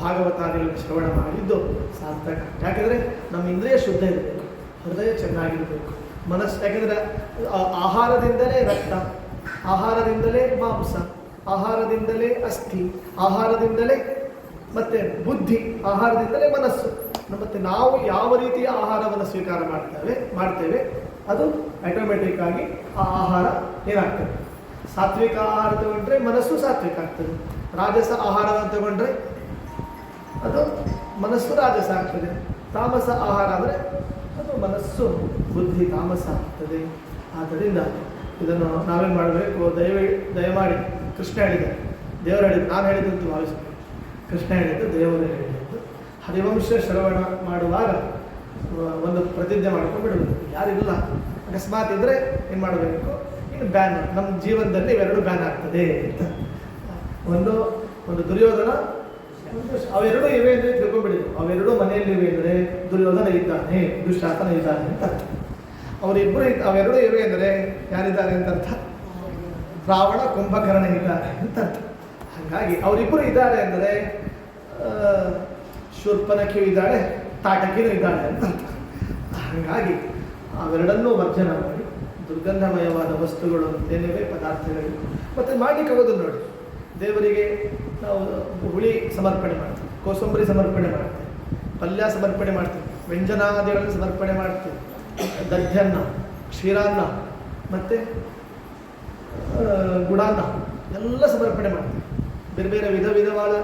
ಭಾಗವತಾದಿಗಳನ್ನು ಶ್ರವಣ ಮಾಡಿದ್ದು ಸಾರ್ಥಕ. ಯಾಕೆಂದರೆ ನಮ್ಮ ಇಂದ್ರಿಯ ಶುದ್ಧ ಇರಬೇಕು, ಹೃದಯ ಚೆನ್ನಾಗಿರಬೇಕು, ಮನಸ್ಸು. ಯಾಕೆಂದರೆ ಆಹಾರದಿಂದಲೇ ರಕ್ತ, ಆಹಾರದಿಂದಲೇ ಮಾಂಸ, ಆಹಾರದಿಂದಲೇ ಅಸ್ಥಿ, ಆಹಾರದಿಂದಲೇ ಮತ್ತೆ ಬುದ್ಧಿ, ಆಹಾರದಿಂದಲೇ ಮನಸ್ಸು. ಮತ್ತು ನಾವು ಯಾವ ರೀತಿಯ ಆಹಾರವನ್ನು ಸ್ವೀಕಾರ ಮಾಡ್ತೇವೆ ಅದು ಆಟೋಮೆಟಿಕ್ ಆಗಿ ಆ ಆಹಾರ ಏನಾಗ್ತದೆ. ಸಾತ್ವಿಕ ಆಹಾರ ತಗೊಂಡ್ರೆ ಮನಸ್ಸು ಸಾತ್ವಿಕ ಆಗ್ತದೆ, ರಾಜಸ ಆಹಾರವನ್ನು ತಗೊಂಡ್ರೆ ಅದು ಮನಸ್ಸು ರಾಜಸ ಆಗ್ತದೆ, ತಾಮಸ ಆಹಾರ ಅಂದರೆ ಅದು ಮನಸ್ಸು ಬುದ್ಧಿ ತಾಮಸ ಆಗ್ತದೆ. ಆದ್ದರಿಂದ ಇದನ್ನು ನಾವೇನು ಮಾಡಬೇಕು? ದಯಮಾಡಿ ಕೃಷ್ಣ ಹೇಳಿದ್ದಾರೆ, ದೇವರು ಹೇಳಿದ್ದು, ನಾನು ಹೇಳಿದಂತೂ ಭಾವಿಸಬೇಕು. ಕೃಷ್ಣ ಹೇಳಿದ್ದು, ದೇವರು ಹೇಳಿದ್ದು. ಹರಿವಂಶ ಶ್ರವಣ ಮಾಡುವಾಗ ಒಂದು ಪ್ರತಿಜ್ಞೆ ಮಾಡ್ಕೊಂಡು ಬಿಡಬೇಕು. ಯಾರಿಲ್ಲ ಅಕಸ್ಮಾತ್ ಇದ್ದರೆ ಏನು ಮಾಡಬೇಕು? ಇನ್ನು ಬ್ಯಾನ್, ನಮ್ಮ ಜೀವನದಲ್ಲಿ ಇವೆರಡು ಬ್ಯಾನ್ ಆಗ್ತದೆ ಅಂತ. ಒಂದು ದುರ್ಯೋಧನ, ಅವೆರಡೂ ಇವೆ ಅಂದರೆ ತಿಳ್ಕೊಂಡ್ಬಿಡಿದ್ರು. ಅವೆರಡೂ ಮನೆಯಲ್ಲಿ ಇವೆ ಅಂದರೆ ದುರ್ಯೋಧನ ಇದ್ದಾನೆ, ದುಶ್ಯಾಸನ ಇದ್ದಾನೆ ಅಂತ ಅರ್ಥ. ಅವರಿಬ್ಬರು ಅವೆರಡೂ ಇವೆ ಅಂದರೆ ಯಾರಿದ್ದಾರೆ ಅಂತ ಅರ್ಥ? ರಾವಣ ಕುಂಭಕರ್ಣ ಇದ್ದಾರೆ ಅಂತ ಅರ್ಥ. ಹಾಗಾಗಿ ಅವರಿಬ್ಬರು ಇದ್ದಾರೆ ಅಂದರೆ ಶೂರ್ಪನಖಿಯು ಇದ್ದಾಳೆ, ತಾಟಕಿನೂ ಇದ್ದಾಳೆ ಅಂತ ಅರ್ಥ. ಹಾಗಾಗಿ ಅವೆರಡನ್ನೂ ವರ್ಜನ ಮಾಡಿ ದುರ್ಗಂಧಮಯವಾದ ವಸ್ತುಗಳು ಅಂತೇನಿವೆ ಪದಾರ್ಥಗಳು ಮತ್ತು ಮಾಡಲಿಕ್ಕಾಗೋದು ನೋಡಿ. ದೇವರಿಗೆ ನಾವು ಹುಳಿ ಸಮರ್ಪಣೆ ಮಾಡ್ತೀವಿ, ಕೋಸಂಬರಿ ಸಮರ್ಪಣೆ ಮಾಡ್ತೀವಿ, ಪಲ್ಯ ಸಮರ್ಪಣೆ ಮಾಡ್ತೀವಿ, ವ್ಯಂಜನಾದಿಗಳನ್ನು ಸಮರ್ಪಣೆ ಮಾಡ್ತೀವಿ, ದಧ್ಯನ್ನ, ಕ್ಷೀರಾನ್ನ ಮತ್ತು ಗುಡಾನ್ನ ಎಲ್ಲ ಸಮರ್ಪಣೆ ಮಾಡ್ತೀವಿ. ಬೇರೆ ಬೇರೆ ವಿಧವಾದ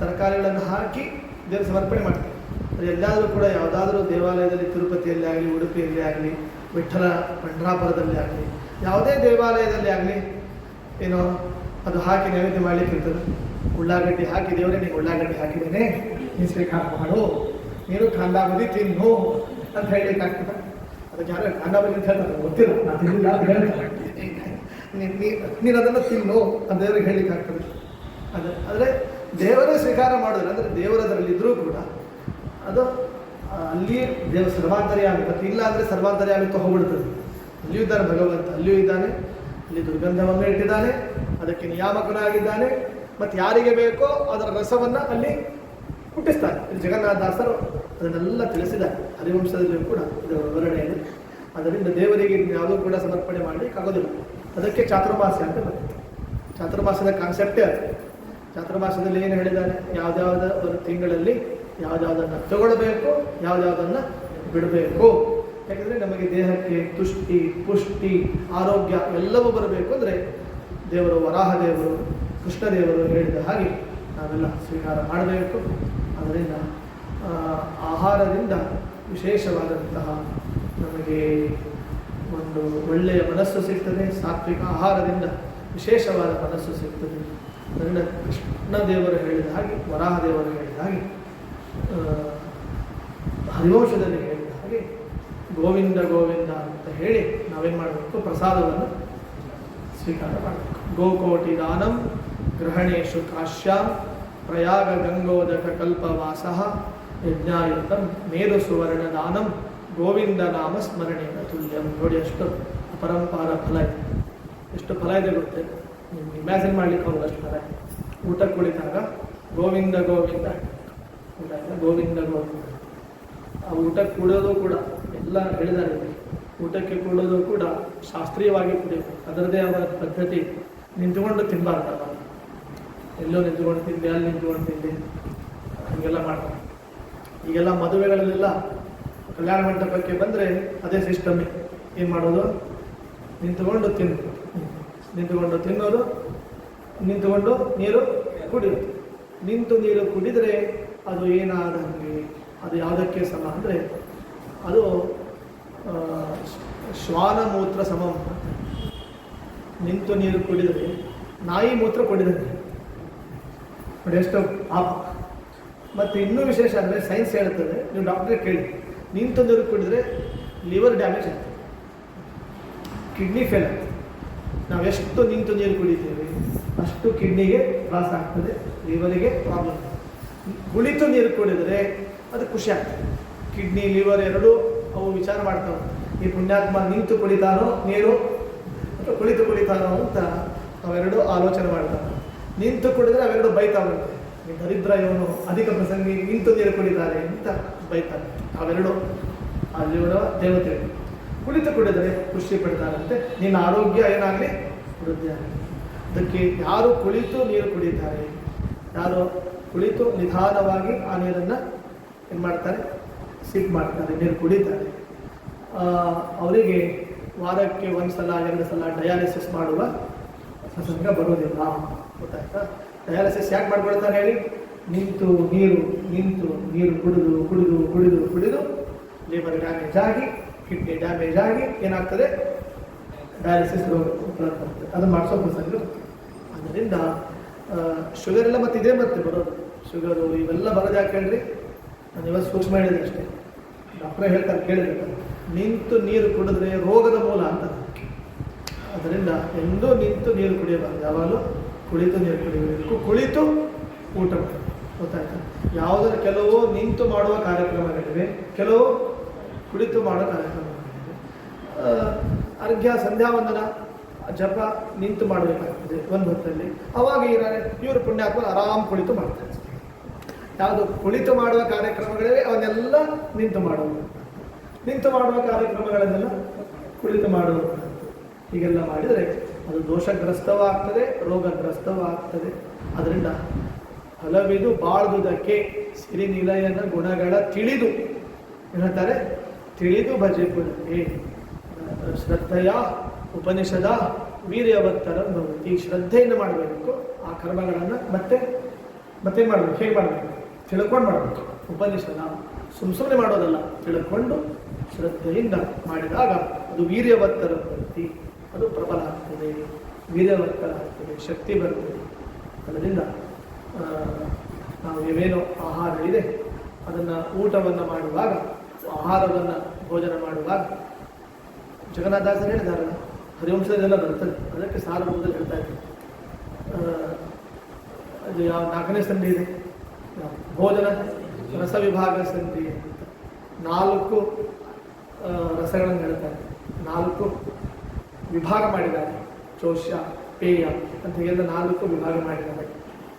ತರಕಾರಿಗಳನ್ನು ಹಾಕಿ ದೇವರು ಸಮರ್ಪಣೆ ಮಾಡ್ತೀವಿ. ಅದು ಎಲ್ಲಾದರೂ ಕೂಡ ಯಾವುದಾದ್ರೂ ದೇವಾಲಯದಲ್ಲಿ, ತಿರುಪತಿಯಲ್ಲಿ ಆಗಲಿ, ಉಡುಪಿಯಲ್ಲಿ ಆಗಲಿ, ವಿಠ್ಠಲ ಪಂಡ್ರಾಪುರದಲ್ಲಿ ಆಗಲಿ, ಯಾವುದೇ ದೇವಾಲಯದಲ್ಲಿ ಆಗಲಿ ಏನೋ ಅದು ಹಾಕಿ ನೈವೇದ್ಯ ಮಾಡಲಿಕ್ಕೆ ಇರ್ತದೆ. ಉಳ್ಳಾಗಡ್ಡಿ ಹಾಕಿ, ದೇವರೇ ನೀನು ಉಳ್ಳಾಗಡ್ಡಿ ಹಾಕಿದ್ದೇನೆ, ನೀನು ಸ್ವೀಕಾರ ಮಾಡು, ನೀನು ಕಾಂದಾಬದಿ ತಿನ್ನು ಅಂತ ಹೇಳಲಿಕ್ಕೆ ಆಗ್ತದೆ. ಅದಕ್ಕೆ ಯಾರು ಕಾಂದಾಬದಿ ಅಂತ ಹೇಳ್ತಾರೆ, ಗೊತ್ತಿಲ್ಲ, ನಾನು ತಿನ್ನಿಲ್ಲ ಅಂತ ಹೇಳ್ತಾರೆ. ನೀನು ಅದನ್ನು ತಿನ್ನು ಅಂತ ದೇವರಿಗೆ ಹೇಳಲಿಕ್ಕೆ ಆಗ್ತದೆ. ಆದರೆ ದೇವರೇ ಸ್ವೀಕಾರ ಮಾಡಿದ್ರೆ ಅಂದರೆ ದೇವರದರಲ್ಲಿದ್ದರೂ ಕೂಡ ಅದು ಅಲ್ಲಿಯೇ ದೇವ ಸರ್ವಾಂತರ್ಯಾಮಿ. ಮತ್ತು ಇಲ್ಲ ಅಂದರೆ ಸರ್ವಾಂತರ್ಯಾಮಿತ್ವ ಹೋಗ್ಬಿಡ್ತದೆ. ಅಲ್ಲಿಯೂ ಇದ್ದಾನೆ ಭಗವಂತ, ಅಲ್ಲಿಯೂ ಇದ್ದಾನೆ, ಅಲ್ಲಿ ದುರ್ಗಂಧವನ್ನು ಇಟ್ಟಿದ್ದಾನೆ, ಅದಕ್ಕೆ ನಿಯಾಮಕನಾಗಿದ್ದಾನೆ. ಮತ್ತು ಯಾರಿಗೆ ಬೇಕೋ ಅದರ ರಸವನ್ನು ಅಲ್ಲಿ ಹುಟ್ಟಿಸ್ತಾನೆ. ಇಲ್ಲಿ ಜಗನ್ನಾಥದಾಸರು ಅದನ್ನೆಲ್ಲ ತಿಳಿಸಿದ್ದಾರೆ. ಹರಿವಂಶದಲ್ಲಿಯೂ ಕೂಡ ಇದರ ವಿವರಣೆಯಲ್ಲಿ. ಅದರಿಂದ ದೇವರಿಗೆ ಯಾವುದೂ ಕೂಡ ಸಮರ್ಪಣೆ ಮಾಡಲಿಕ್ಕಾಗೋದಿಲ್ಲ. ಅದಕ್ಕೆ ಚಾತುರ್ಮಾಸ್ಯ ಅಂತ ಬರುತ್ತೆ. ಚಾತುರ್ಮಾಸದ ಕಾನ್ಸೆಪ್ಟೇ ಅದು. ಚಾತುರ್ಮಾಸದಲ್ಲಿ ಏನು ಹೇಳಿದ್ದಾನೆ? ಯಾವುದ್ಯಾವುದ ಒಂದು ತಿಂಗಳಲ್ಲಿ ಯಾವುದ್ಯಾವುದನ್ನು ತಗೊಳ್ಬೇಕು, ಯಾವುದ್ಯಾವುದನ್ನು ಬಿಡಬೇಕು. ಯಾಕೆಂದರೆ ನಮಗೆ ದೇಹಕ್ಕೆ ತುಷ್ಟಿ, ಪುಷ್ಟಿ, ಆರೋಗ್ಯ ಎಲ್ಲವೂ ಬರಬೇಕು ಅಂದರೆ ದೇವರು, ವರಾಹ ದೇವರು, ಕೃಷ್ಣದೇವರು ಹೇಳಿದ ಹಾಗೆ ನಾವೆಲ್ಲ ಸ್ವೀಕಾರ ಮಾಡಬೇಕು. ಅದರಿಂದ ಆಹಾರದಿಂದ ವಿಶೇಷವಾದಂತಹ ನಮಗೆ ಒಂದು ಒಳ್ಳೆಯ ಮನಸ್ಸು ಸಿಗ್ತದೆ. ಸಾತ್ವಿಕ ಆಹಾರದಿಂದ ವಿಶೇಷವಾದ ಮನಸ್ಸು ಸಿಗ್ತದೆ. ಅದರಿಂದ ಕೃಷ್ಣ ದೇವರು ಹೇಳಿದ ಹಾಗೆ, ವರಾಹ ದೇವರು ಹೇಳಿದ ಹಾಗೆ, ಹರಿವಂಶದಲ್ಲಿ ಹೇಳಿದ ಹಾಗೆ ಗೋವಿಂದ ಗೋವಿಂದ ಅಂತ ಹೇಳಿ ನಾವೇನು ಮಾಡಬೇಕು? ಪ್ರಸಾದವನ್ನು ಸ್ವೀಕಾರ ಮಾಡಬೇಕು. ಗೋಕೋಟಿ ದಾನಂ ಗ್ರಹಣೇಶು ಕಾಶ್ಯಾಂ ಪ್ರಯಾಗ ಗಂಗೋದಕ ಕಲ್ಪವಾಸ ಯಜ್ಞಾಯುತಂ ಮೇರು ಸುವರ್ಣ ದಾನಂ ಗೋವಿಂದ ನಾಮ ಸ್ಮರಣೆಯ ತುಲ್ಯಂ. ನೋಡಿ ಎಷ್ಟು ಅಪರಂಪಾರ ಫಲ ಇದೆ, ಎಷ್ಟು ಫಲ ಇದೆ ಗೊತ್ತೇ. ನಿಮ್ಗೆ ಇಮ್ಯಾಜಿನ್ ಮಾಡ್ಲಿಕ್ಕೆ ಹೋಗಲ್ಲ ಅಷ್ಟು ಫಲ. ಊಟಕ್ಕೆ ಕುಳಿತಾಗ ಗೋವಿಂದ ಗೋವಿಂದ, ಊಟ ಗೋವಿಂದ ಗೋವಿಂದ. ಆ ಊಟಕ್ಕೆ ಕೂಡೋದು ಕೂಡ ಎಲ್ಲ ಹೇಳಿದ್ದಾರೆ. ಊಟಕ್ಕೆ ಕೂಡೋದು ಕೂಡ ಶಾಸ್ತ್ರೀಯವಾಗಿ ಕುಡಿಯಬೇಕು, ಅದರದೇ ಆದ ಪದ್ಧತಿ. ನಿಂತುಕೊಂಡು ತಿನ್ನಬಾರ್ದಲ್ಲ, ಎಲ್ಲೋ ನಿಂತುಕೊಂಡು ತಿಂದೆ, ಅಲ್ಲಿ ನಿಂತುಕೊಂಡು ತಿಂದೆ, ಹೀಗೆಲ್ಲ ಮಾಡ್ತಾರೆ. ಈಗೆಲ್ಲ ಮದುವೆಗಳಲ್ಲೆಲ್ಲ ಕಲ್ಯಾಣ ಮಂಟಪಕ್ಕೆ ಬಂದರೆ ಅದೇ ಸಿಸ್ಟಮ್ಮೇ. ಏನು ಮಾಡೋದು? ನಿಂತುಕೊಂಡು ನಿಂತುಕೊಂಡು ತಿನ್ನೋದು, ನಿಂತುಕೊಂಡು ನೀರು ಕುಡಿಯೋದು. ನಿಂತು ನೀರು ಕುಡಿದರೆ ಅದು ಏನಾದಂಗೆ, ಅದು ಯಾವುದಕ್ಕೆ ಸಮ ಅಂದರೆ ಅದು ಶ್ವಾನ ಮೂತ್ರ ಸಮಂ. ನಿಂತು ನೀರು ಕುಡಿದರೆ ನಾಯಿ ಮೂತ್ರ ಕುಡಿದರೆ ನೋಡಿ ಎಷ್ಟು ಪಾಪ. ಮತ್ತು ಇನ್ನೂ ವಿಶೇಷ ಅಂದರೆ ಸೈನ್ಸ್ ಹೇಳ್ತದೆ, ನೀವು ಡಾಕ್ಟ್ರಿಗೆ ಕೇಳಿ, ನಿಂತು ನೀರು ಕುಡಿದ್ರೆ ಲಿವರ್ ಡ್ಯಾಮೇಜ್ ಆಗ್ತದೆ, ಕಿಡ್ನಿ ಫೇಲ್ ಆಗ್ತದೆ. ನಾವೆಷ್ಟು ನಿಂತು ನೀರು ಕುಡಿತೀವಿ ಅಷ್ಟು ಕಿಡ್ನಿಗೆ ತ್ರಾಸ ಆಗ್ತದೆ, ಲಿವರಿಗೆ ಪ್ರಾಬ್ಲಮ್. ಕುಳಿತು ನೀರು ಕುಡಿದರೆ ಅದು ಖುಷಿ ಆಗ್ತದೆ. ಕಿಡ್ನಿ ಲಿವರ್ ಎರಡೂ ಅವು ವಿಚಾರ ಮಾಡ್ತಾವೆ, ಈ ಪುಣ್ಯಾತ್ಮ ನಿಂತು ಕುಡಿತಾನೋ ನೀರು ಅಥವಾ ಕುಳಿತು ಕುಡಿತಾನೋ ಅಂತ ಅವೆರಡು ಆಲೋಚನೆ ಮಾಡ್ತಾವೆ. ನಿಂತು ಕುಡಿದ್ರೆ ಅವೆರಡು ಬೈತಾವಂತೆ, ಈ ದರಿದ್ರ ಇವನು ಅಧಿಕ ಪ್ರಸಂಗಿ ನಿಂತು ನೀರು ಕುಡಿತಾರೆ ಅಂತ ಬೈತಾರೆ ಅವೆರಡು ಅಲ್ಲಿರುವ ದೇವತೆಗಳು. ಕುಳಿತು ಕುಡಿದರೆ ಖುಷಿ ಪಡ್ತಾರಂತೆ, ನಿನ್ನ ಆರೋಗ್ಯ ಏನಾಗಲಿ ವೃದ್ಧಿ ಆಗಲಿ. ಅದಕ್ಕೆ ಯಾರು ಕುಳಿತು ನೀರು ಕುಡಿತಾರೆ, ಯಾರು ಕುಳಿತು ನಿಧಾನವಾಗಿ ಆ ನೀರನ್ನು ಏನು ಮಾಡ್ತಾರೆ, ಸಿಪ್ ಮಾಡ್ತಾರೆ, ನೀರು ಕುಡಿತಾರೆ, ಅವರಿಗೆ ವಾರಕ್ಕೆ 1 ಸಲ 2 ಸಲ ಡಯಾಲಿಸಿಸ್ ಮಾಡುವ ಪ್ರಸಂಗ ಬರೋದಿಲ್ಲ. ಗೊತ್ತಾಯ್ತಾ? ಡಯಾಲಿಸಿಸ್ ಯಾಕೆ ಮಾಡ್ಕೊಳ್ತಾರೆ ಹೇಳಿ? ನಿಂತು ನೀರು ಕುಡಿದು ಕುಡಿದು ಕುಡಿದು ಕುಡಿದು ಲಿವರ್ ಡ್ಯಾಮೇಜ್ ಆಗಿ ಕಿಡ್ನಿ ಡ್ಯಾಮೇಜ್ ಆಗಿ ಏನಾಗ್ತದೆ, ಡಯಾಲಿಸಿಸ್ ರೋಗ ಬರ್ತದೆ. ಅದನ್ನು ಮಾಡಿಸೋ ಪ್ರಸಂಗ. ಅದರಿಂದ ಶುಗರ್ ಎಲ್ಲ ಮತ್ತೆ ಇದೇ ಮತ್ತೆ ಬರೋದು. ಶುಗರು ಇವೆಲ್ಲ ಬರೋದು ಯಾಕೆ ಹೇಳ್ರಿ? ನಾನು ಇವತ್ತು ಸೂಕ್ಷ್ಮ ಹೇಳಿದೆ ಅಷ್ಟೇ. ಡಾಕ್ಟ್ರೇ ಹೇಳ್ತಾರೆ ಕೇಳಿದ್ರೆ, ನಿಂತು ನೀರು ಕುಡಿದ್ರೆ ರೋಗದ ಮೂಲ ಅಂತ. ಅದರಿಂದ ಎಂದೂ ನಿಂತು ನೀರು ಕುಡಿಯಬಾರ್ದು, ಯಾವಾಗಲೂ ಕುಳಿತು ನೀರು ಕುಡಿಯಬೇಕು. ಕುಳಿತು ಊಟ ಮಾಡಿ. ಗೊತ್ತಾಯ್ತಾ? ಯಾವುದರ ಕೆಲವು ನಿಂತು ಮಾಡುವ ಕಾರ್ಯಕ್ರಮಗಳಿವೆ, ಕೆಲವು ಕುಳಿತು ಮಾಡೋ ಕಾರ್ಯಕ್ರಮಗಳಿವೆ. ಅರ್ಘ್ಯ ಸಂಧ್ಯಾ ವಂದನ ಜಪ ನಿಂತು ಮಾಡಬೇಕಾಗ್ತದೆ ಒಂದು ಹೊತ್ತಲ್ಲಿ. ಅವಾಗ ಇವರು ಪುಣ್ಯಾತ್ಮ ಆರಾಮ್ ಕುಳಿತು ಮಾಡ್ತಾರೆ. ಯಾವುದು ಕುಳಿತು ಮಾಡುವ ಕಾರ್ಯಕ್ರಮಗಳಿವೆ ಅವನ್ನೆಲ್ಲ ನಿಂತು ಮಾಡುವುದು, ನಿಂತು ಮಾಡುವ ಕಾರ್ಯಕ್ರಮಗಳನ್ನೆಲ್ಲ ಕುಳಿತು ಮಾಡುವುದು. ಹೀಗೆಲ್ಲ ಮಾಡಿದರೆ ಅದು ದೋಷಗ್ರಸ್ತವಾಗ್ತದೆ, ರೋಗಗ್ರಸ್ತವಾಗ್ತದೆ. ಅದರಿಂದ ಹಲವಿದು ಬಾಳುವುದಕ್ಕೆ ಸಿರಿನಿಲಯನ ಗುಣಗಳ ತಿಳಿದು ಹೇಳ್ತಾರೆ, ತಿಳಿದು ಭಜಿಸುವುದಕ್ಕೆ ಶ್ರದ್ಧೆಯ ಉಪನಿಷದ ವೀರ್ಯವತ್ತರ ಭವತಿ. ಶ್ರದ್ಧೆಯಿಂದ ಮಾಡಬೇಕು ಆ ಕರ್ಮಗಳನ್ನು. ಮತ್ತೆ ಮಾಡಬೇಕು. ಹೇಗೆ ಮಾಡಬೇಕು? ತಿಳ್ಕೊಂಡು ಮಾಡಬೇಕು. ಉಪನಿಷದ ಸುಮ್ಮನೆ ಮಾಡೋದಲ್ಲ, ತಿಳ್ಕೊಂಡು ಶ್ರದ್ಧೆಯಿಂದ ಮಾಡಿದಾಗ ಅದು ವೀರ್ಯವತ್ತರ ಭವತಿ. ಅದು ಪ್ರಬಲ ಆಗ್ತದೆ, ವೀರ್ಯವತ್ತರ ಆಗ್ತದೆ, ಶಕ್ತಿ ಬರ್ತದೆ. ಅದರಿಂದ ನಾವು ಏನೇನೋ ಆಹಾರ ಇದೆ ಅದನ್ನು ಊಟವನ್ನು ಮಾಡುವಾಗ, ಆಹಾರವನ್ನು ಭೋಜನ ಮಾಡುವಾಗ ಜಗನ್ನಾಥದಾಸರು ಹೇಳಿದಾರಲ್ಲ, ಹರಿವಂಶದಲ್ಲೆಲ್ಲ ಬರ್ತದೆ. ಅದಕ್ಕೆ ಸಾರಭೂತದಲ್ಲಿ ಹೇಳ್ತಾ ಇದ್ದಾರೆ. ಅದು ಯಾವ 4ನೇ ಸಂಧಿ ಇದೆ, ಭೋಜನ ರಸ ವಿಭಾಗ ಸಂಧಿ ಅಂತ 4 ರಸಗಳನ್ನು ಹೇಳ್ತಾರೆ. 4 ವಿಭಾಗ ಮಾಡಿದ್ದಾರೆ. ಚೋಷ್ಯ, ಪೇಯ ಅಂತ ಎಲ್ಲ 4 ವಿಭಾಗ ಮಾಡಿದ್ದಾರೆ.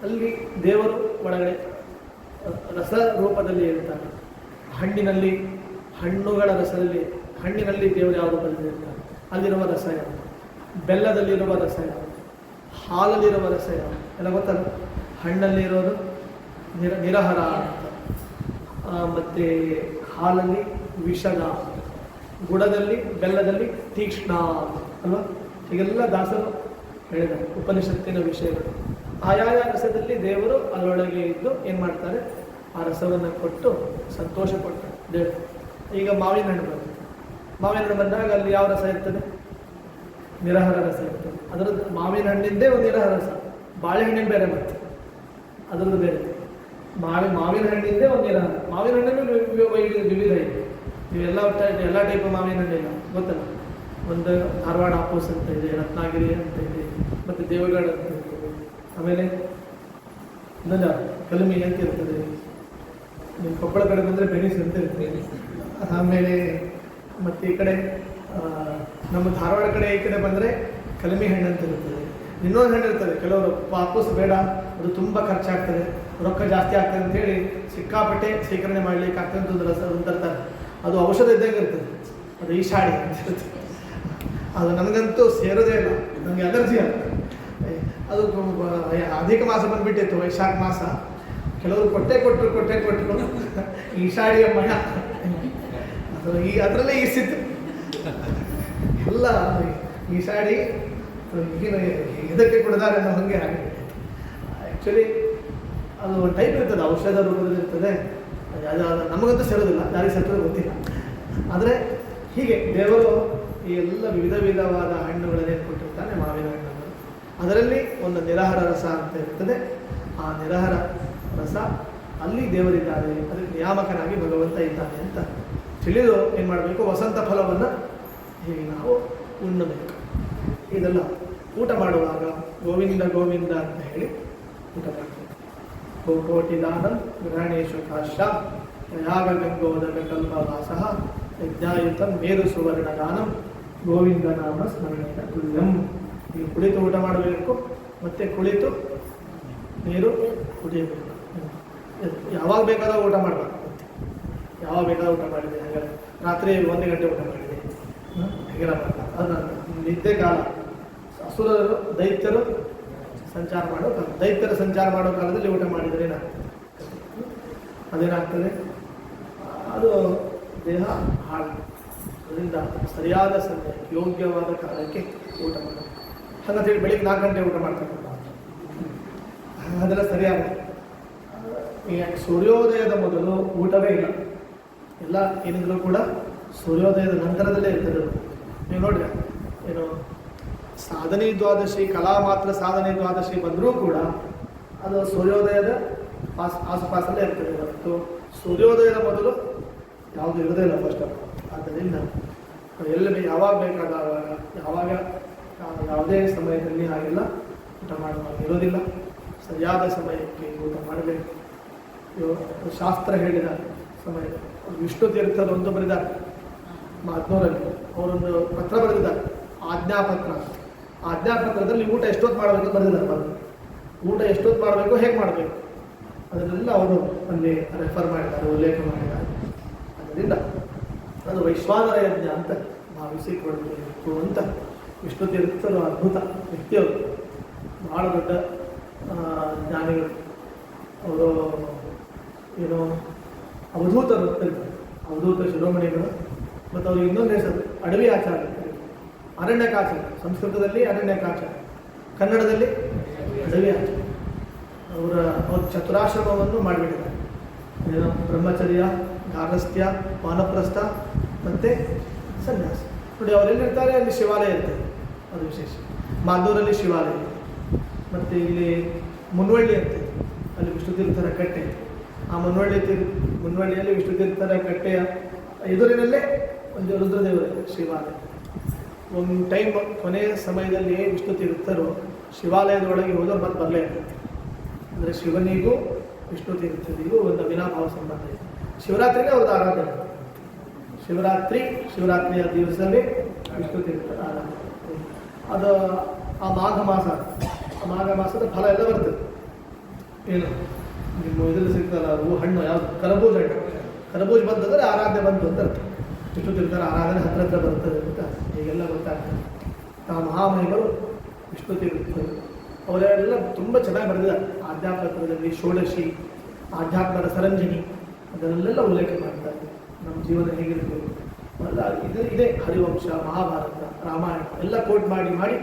ಅಲ್ಲಿ ದೇವರು ಒಳಗಡೆ ರಸ ರೂಪದಲ್ಲಿ ಇರ್ತಾರೆ. ಹಣ್ಣುಗಳ ರಸದಲ್ಲಿ, ಹಣ್ಣಿನಲ್ಲಿ ದೇವರು ಯಾವ ರೂಪದಲ್ಲಿ ಇರ್ತಾರೆ, ಅಲ್ಲಿರುವ ರಸ ಯಾವುದು, ಬೆಲ್ಲದಲ್ಲಿರುವ ರಸ ಯಾವುದು, ಹಾಲಲ್ಲಿರುವ ರಸ ಯಾವುದು ಎಲ್ಲ ಗೊತ್ತಲ್ಲ. ಹಣ್ಣಲ್ಲಿರೋದು ನಿರಹರ ಅಂತ, ಮತ್ತು ಹಾಲಲ್ಲಿ ವಿಷದ, ಗುಡದಲ್ಲಿ ಬೆಲ್ಲದಲ್ಲಿ ತೀಕ್ಷ್ಣ ಅಲ್ವಾ. ಹೀಗೆಲ್ಲ ದಾಸರು ಹೇಳಿದ್ದಾರೆ ಉಪನಿಷತ್ತಿನ ವಿಷಯಗಳು. ಆಯಾಯ ರಸದಲ್ಲಿ ದೇವರು ಅದರೊಳಗೆ ಇದ್ದು ಏನು ಮಾಡ್ತಾರೆ, ಆ ರಸವನ್ನು ಕೊಟ್ಟು ಸಂತೋಷ ಕೊಡ್ತಾರೆ ದೇವರು. ಈಗ ಮಾವಿನ ಹಣ್ಣು ಬರುತ್ತೆ. ಮಾವಿನ ಹಣ್ಣು ಬಂದಾಗ ಅಲ್ಲಿ ಯಾವ ರಸ ಇರ್ತದೆ? ನಿರಹರ ರಸ ಇರ್ತದೆ. ಅದರದ್ದು ಮಾವಿನ ಹಣ್ಣಿಂದೇ ಒಂದು ನಿರಹರ ರಸ. ಬಾಳೆಹಣ್ಣಿನ ಬೇರೆ ಬರ್ತದೆ, ಅದರದ್ದು ಬೇರೆ. ಮಾವಿನ ಹಣ್ಣಿಂದೇ ಒಂದು ನಿರಹರ. ಮಾವಿನ ಹಣ್ಣನ್ನು ವಿವಿಧ ಇದೆ. ಎಲ್ಲ ಟೈಪ್ ಮಾವಿನ ಹಣ್ಣಿಲ್ಲ ಗೊತ್ತಲ್ಲ. ಒಂದು ಧಾರವಾಡ ಆಪೋಸ್ ಅಂತ ಇದೆ, ರತ್ನಾಗಿರಿ ಅಂತ ಇದೆ, ಮತ್ತು ದೇವಗಢ ಅಂತ ಇರ್ತದೆ. ಆಮೇಲೆ ಇನ್ನೊಂದು ಕಲಮಿ ಅಂತ ಇರ್ತದೆ. ನಿಮ್ಮ ಕೊಪ್ಪಳ ಕಡೆ ಬಂದರೆ ಬೆಣಿಸ್ ಅಂತ ಇರ್ತದೆ. ಆಮೇಲೆ ಮತ್ತು ಈ ಕಡೆ ನಮ್ಮ ಧಾರವಾಡ ಕಡೆ ಈ ಕಡೆ ಬಂದರೆ ಕಲಮಿ ಹಣ್ಣು ಅಂತ ಇರ್ತದೆ. ಇನ್ನೊಂದು ಹಣ್ಣು ಇರ್ತದೆ, ಕೆಲವರು ಪಾಪೂಸ್ ಬೇಡ, ಅದು ತುಂಬ ಖರ್ಚಾಗ್ತದೆ, ರೊಕ್ಕ ಜಾಸ್ತಿ ಆಗ್ತದೆ ಅಂತೇಳಿ ಸಿಕ್ಕಾಪಟ್ಟೆ ಶೇಖರಣೆ ಮಾಡಲಿಕ್ಕೆ ಆಗ್ತದೆ ಅಂತ ಒಂದು ರಸ ತರ್ತಾರೆ. ಅದು ಔಷಧ ಇದ್ದಂಗೆ ಇರ್ತದೆ. ಅದು ಈಶಾಡಿ ಅಂತ ಇರ್ತದೆ. ಅದು ನನಗಂತೂ ಸೇರೋದೇ ಇಲ್ಲ, ನನಗೆ ಅಲರ್ಜಿ ಆಗ್ತದೆ. ಅದು ಅಧಿಕ ಮಾಸ ಬಂದುಬಿಟ್ಟಿತ್ತು, ವೈಶಾಖ ಮಾಸ. ಕೆಲವರು ಕೊಟ್ಟರು ಈಶಾಡಿಯ ಮಯ ಅದು ಅದರಲ್ಲೇ ಈಸಿತ್ತು ಎಲ್ಲ ಈಶಾಡಿ ಈಗಿನ ಇದಕ್ಕೆ ಕೊಡ್ತಾರೆ ಅನ್ನೋ ಹಾಗೆ ಆಗಿದೆ. ಆ್ಯಕ್ಚುಲಿ ಅದು ಒಂದು ಟೈಪ್ ಇರ್ತದೆ, ಔಷಧ ರೂಪದಲ್ಲಿ ಇರ್ತದೆ. ಅದು ನಮಗಂತೂ ಸೇರೋದಿಲ್ಲ, ಯಾರಿಗೆ ಸೇರ್ತದೆ ಗೊತ್ತಿಲ್ಲ. ಆದರೆ ಹೀಗೆ ದೇವರು ಈ ಎಲ್ಲ ವಿಧವಾದ ಹಣ್ಣುಗಳನ್ನೇ ಕೊಟ್ಟಿರ್ತಾನೆ, ಮಾವಿನ ಹಣ್ಣನ್ನು. ಅದರಲ್ಲಿ ಒಂದು ನಿರಾಹಾರ ರಸ ಅಂತ ಇರ್ತದೆ. ಆ ನಿರಾಹಾರ ರಸ ಅಲ್ಲಿ ದೇವರಿದ್ದಾರೆ, ಅದಕ್ಕೆ ನಿಯಾಮಕನಾಗಿ ಭಗವಂತ ಇದ್ದಾನೆ ಅಂತ ತಿಳಿದು ಏನು ಮಾಡಬೇಕು, ವಸಂತ ಫಲವನ್ನು ಹೀಗೆ ನಾವು ಉಣ್ಣಬೇಕು. ಇದೆಲ್ಲ ಊಟ ಮಾಡುವಾಗ ಗೋವಿಂದ ಗೋವಿಂದ ಅಂತ ಹೇಳಿ ಊಟ ಮಾಡಬೇಕು. ಗೋಕೋಟಿ ದಾನಂ ಗ್ರಹಣೇಶು ಕಾಶ್ಯ ಪ್ರಯಾಗ ಗಂಗೋದಕ ಕಲ್ಪವಾಸ ಯಜ್ಞಾಯುತಂ ಮೇರು ಸುವರ್ಣ ದಾನಂ ಗೋವಿಂದ ನಾಮ ಸ್ಮರಣೆಯ ತುಲ್ಯಂ. ನೀವು ಕುಳಿತು ಊಟ ಮಾಡಬೇಕು, ಮತ್ತೆ ಕುಳಿತು ನೀರು ಕುಡಿಯಬೇಕು. ಯಾವಾಗ ಬೇಕಾದಾಗ ಊಟ ಮಾಡಬಾರ್ದು, ಯಾವಾಗ ಬೇಕಾದಾಗ ಊಟ ಮಾಡಿದೆ ಹಾಗೆ ರಾತ್ರಿ 1 ಗಂಟೆ ಊಟ ಮಾಡಿದೆ ಹೇಗಿರಬಾರ್ದು. ಅದು ನಿದ್ದೆ ಕಾಲ. ಅಸುರರು ದೈತ್ಯರು ಸಂಚಾರ ಮಾಡೋ ಕಾಲ, ದೈತ್ಯರು ಸಂಚಾರ ಮಾಡೋ ಕಾಲದಲ್ಲಿ ಊಟ ಮಾಡಿದರೆ ಏನಾಗ್ತದೆ, ಅದೇನಾಗ್ತದೆ, ಅದು ದೇಹ ಹಾಳು. ಅದರಿಂದ ಸರಿಯಾದ ಸಮಯಕ್ಕೆ ಯೋಗ್ಯವಾದ ಕಾಲಕ್ಕೆ ಊಟ ಮಾಡೋದು. ಹಾಗಂತೇಳಿ ಬೆಳಿಗ್ಗೆ 4 ಗಂಟೆ ಊಟ ಮಾಡ್ತಕ್ಕಂಥ ಅದೆಲ್ಲ ಸರಿಯಾಗಿದೆ. ಈಗ ಸೂರ್ಯೋದಯದ ಮೊದಲು ಊಟವೇ ಇಲ್ಲ. ಎಲ್ಲ ಏನಿದ್ರು ಕೂಡ ಸೂರ್ಯೋದಯದ ನಂತರದಲ್ಲೇ ಇರ್ತದೆ. ನೀವು ನೋಡ್ರಿ, ಏನು ಸಾಧನೆ ದ್ವಾದಶಿ, ಕಲಾ ಮಾತ್ರ ಸಾಧನೆ ದ್ವಾದಶಿ ಬಂದರೂ ಕೂಡ ಅದು ಸೂರ್ಯೋದಯದ ಆಸುಪಾಸಲ್ಲೇ ಇರ್ತದೆ ಹೊರತು ಸೂರ್ಯೋದಯದ ಮೊದಲು ಯಾವುದು ಇರೋದೇ ಇಲ್ಲ ಫಸ್ಟ್. ಆದ್ದರಿಂದ ಎಲ್ಲಿ ಯಾವಾಗ ಬೇಕಾದಾಗ ಯಾವಾಗ ಯಾವುದೇ ಸಮಯದಲ್ಲಿ ಹಾಗೆಲ್ಲ ಊಟ ಮಾಡುವಾಗ ಇರೋದಿಲ್ಲ. ಸರಿಯಾದ ಸಮಯಕ್ಕೆ ಊಟ ಮಾಡಬೇಕು. ಶಾಸ್ತ್ರ ಹೇಳಿದ ಸಮಯ. ವಿಷ್ಣು ತೀರ್ಥರು ಒಂದು ಬರೆದಾರೆ ಮಾತ್ನೂರಲ್ಲಿ, ಅವರೊಂದು ಪತ್ರ ಬರೆದಿದ್ದಾರೆ, ಆಜ್ಞಾಪತ್ರ. ಆಜ್ಞಾಪತ್ರದಲ್ಲಿ ಊಟ ಎಷ್ಟೊತ್ತು ಮಾಡಬೇಕು ಬರೆದಿದ್ದಾರೆ. ಊಟ ಎಷ್ಟೊತ್ತು ಮಾಡಬೇಕು, ಹೇಗೆ ಮಾಡಬೇಕು ಅದನ್ನೆಲ್ಲ ಅವರು ಅಲ್ಲಿ ರೆಫರ್ ಮಾಡಿದ್ದಾರೆ, ಉಲ್ಲೇಖ ಮಾಡಿದ್ದಾರೆ. ಅದರಿಂದ ಅದು ವೈಶ್ವಾನರ ಯಜ್ಞ ಅಂತ ಭಾವಿಸಿಕೊಳ್ಳಬೇಕು ಅಂತ ವಿಷ್ಣು ತೀರ್ಥರು ಅದ್ಭುತ ವ್ಯಕ್ತಿಯವರು, ಬಹಳ ದೊಡ್ಡ ಜ್ಞಾನಿಗಳು. ಅವರು ಏನು ಅವಧೂತರು ಇರ್ತಾರೆ, ಅವಧೂತ ಶಿರೋಮಣಿಗಳು. ಮತ್ತು ಅವ್ರಿಗೆ ಇನ್ನೊಂದು ಹೆಸರು ಅಡವಿ ಆಚಾರ್ಯ, ಅರಣ್ಯಕಾಚಾರ್ಯ. ಸಂಸ್ಕೃತದಲ್ಲಿ ಅರಣ್ಯಕಾಚಾರ್ಯ, ಕನ್ನಡದಲ್ಲಿ ಅಡವಿ ಆಚಾರ್ಯ. ಅವ್ರ ಚತುರಾಶ್ರಮವನ್ನು ಮಾಡಿಬಿಟ್ಟಿದ್ದಾರೆ. ಏನು ಬ್ರಹ್ಮಚರ್ಯ, ಗಾರ್ಹಸ್ಥ್ಯ, ವಾನಪ್ರಸ್ಥ ಮತ್ತು ಸನ್ಯಾಸ. ನೋಡಿ ಅವರೆಲ್ಲಿರ್ತಾರೆ ಅಲ್ಲಿ ಶಿವಾಲಯ ಇರ್ತದೆ, ಅದು ವಿಶೇಷ. ಮಾದೂರಲ್ಲಿ ಶಿವಾಲಯ, ಮತ್ತು ಇಲ್ಲಿ ಮುನ್ವಳ್ಳಿ ಅಂತ ಅಲ್ಲಿ ವಿಷ್ಣುತೀರ್ಥರ ಕಟ್ಟೆ. ಆ ಮುನ್ವಳ್ಳಿಯಲ್ಲಿ ವಿಷ್ಣುತೀರ್ಥರ ಕಟ್ಟೆಯ ಎದುರಿನಲ್ಲೇ ಒಂದು ರುದ್ರದೇವರ ಶಿವಾಲಯ. ಒಂದು ಟೈಮ್ ಕೊನೆಯ ಸಮಯದಲ್ಲಿ ವಿಷ್ಣು ತೀರ್ಥರು ಶಿವಾಲಯದೊಳಗೆ ಹೋದವ್ರು ಮತ್ತೆ ಬರಲೇ ಇಲ್ಲ. ಅಂದರೆ ಶಿವನಿಗೂ ವಿಷ್ಣು ತೀರ್ಥರಿಗೂ ಒಂದು ಅವಿನಾಭಾವ ಸಂಬಂಧ ಇದೆ. ಶಿವರಾತ್ರಿನೇ ಅವ್ರದ್ದು ಆರಾಧನೆ. ಶಿವರಾತ್ರಿಯ ದಿವಸವೇ ವಿಷ್ಣು ತೀರ್ಥರ ಆರಾಧನೆ. ಅದು ಆ ಮಾಘ ಮಾಸದ ಫಲ ಎಲ್ಲ ಬರ್ತದೆ. ಏನು ನಿಮ್ಮ ಇದರಲ್ಲಿ ಸಿಗ್ತಲ್ಲ ಹಣ್ಣು, ಯಾವುದು ಕರಬೂಜ ಹಣ್ಣು. ಕರಬೂಜ್ ಬಂತಂದರೆ ಆರಾಧನೆ ಬಂತು ಅಂತ ಅರ್ಥ. ವಿಷ್ಣು ತೀರ್ಥರ ಆರಾಧನೆ ಹತ್ರ ಬರ್ತದೆ ಅಂತ ಹೀಗೆಲ್ಲ ಗೊತ್ತಾಗ್ತದೆ. ಆ ಮಹಾಮಹಿಗಳು ವಿಷ್ಣು ತೀರ್ಥರು ಅವರೆಲ್ಲ ತುಂಬ ಚೆನ್ನಾಗಿ ಬರೆದಿದ್ದಾರೆ. ಆಧ್ಯಾತ್ಮದಲ್ಲಿ ಷೋಡಶಿ, ಆಧ್ಯಾತ್ಮದ ಸರಂಜನಿ, ಅದರಲ್ಲೆಲ್ಲ ಉಲ್ಲೇಖ ಮಾಡ್ತಾರೆ. ನಮ್ಮ ಜೀವನ ಹೇಗಿರಬೇಕು ಅಲ್ಲ, ಇದೇ ಹರಿವಂಶ, ಮಹಾಭಾರತ, ರಾಮಾಯಣ ಎಲ್ಲ ಕೋಟ್ ಮಾಡಿ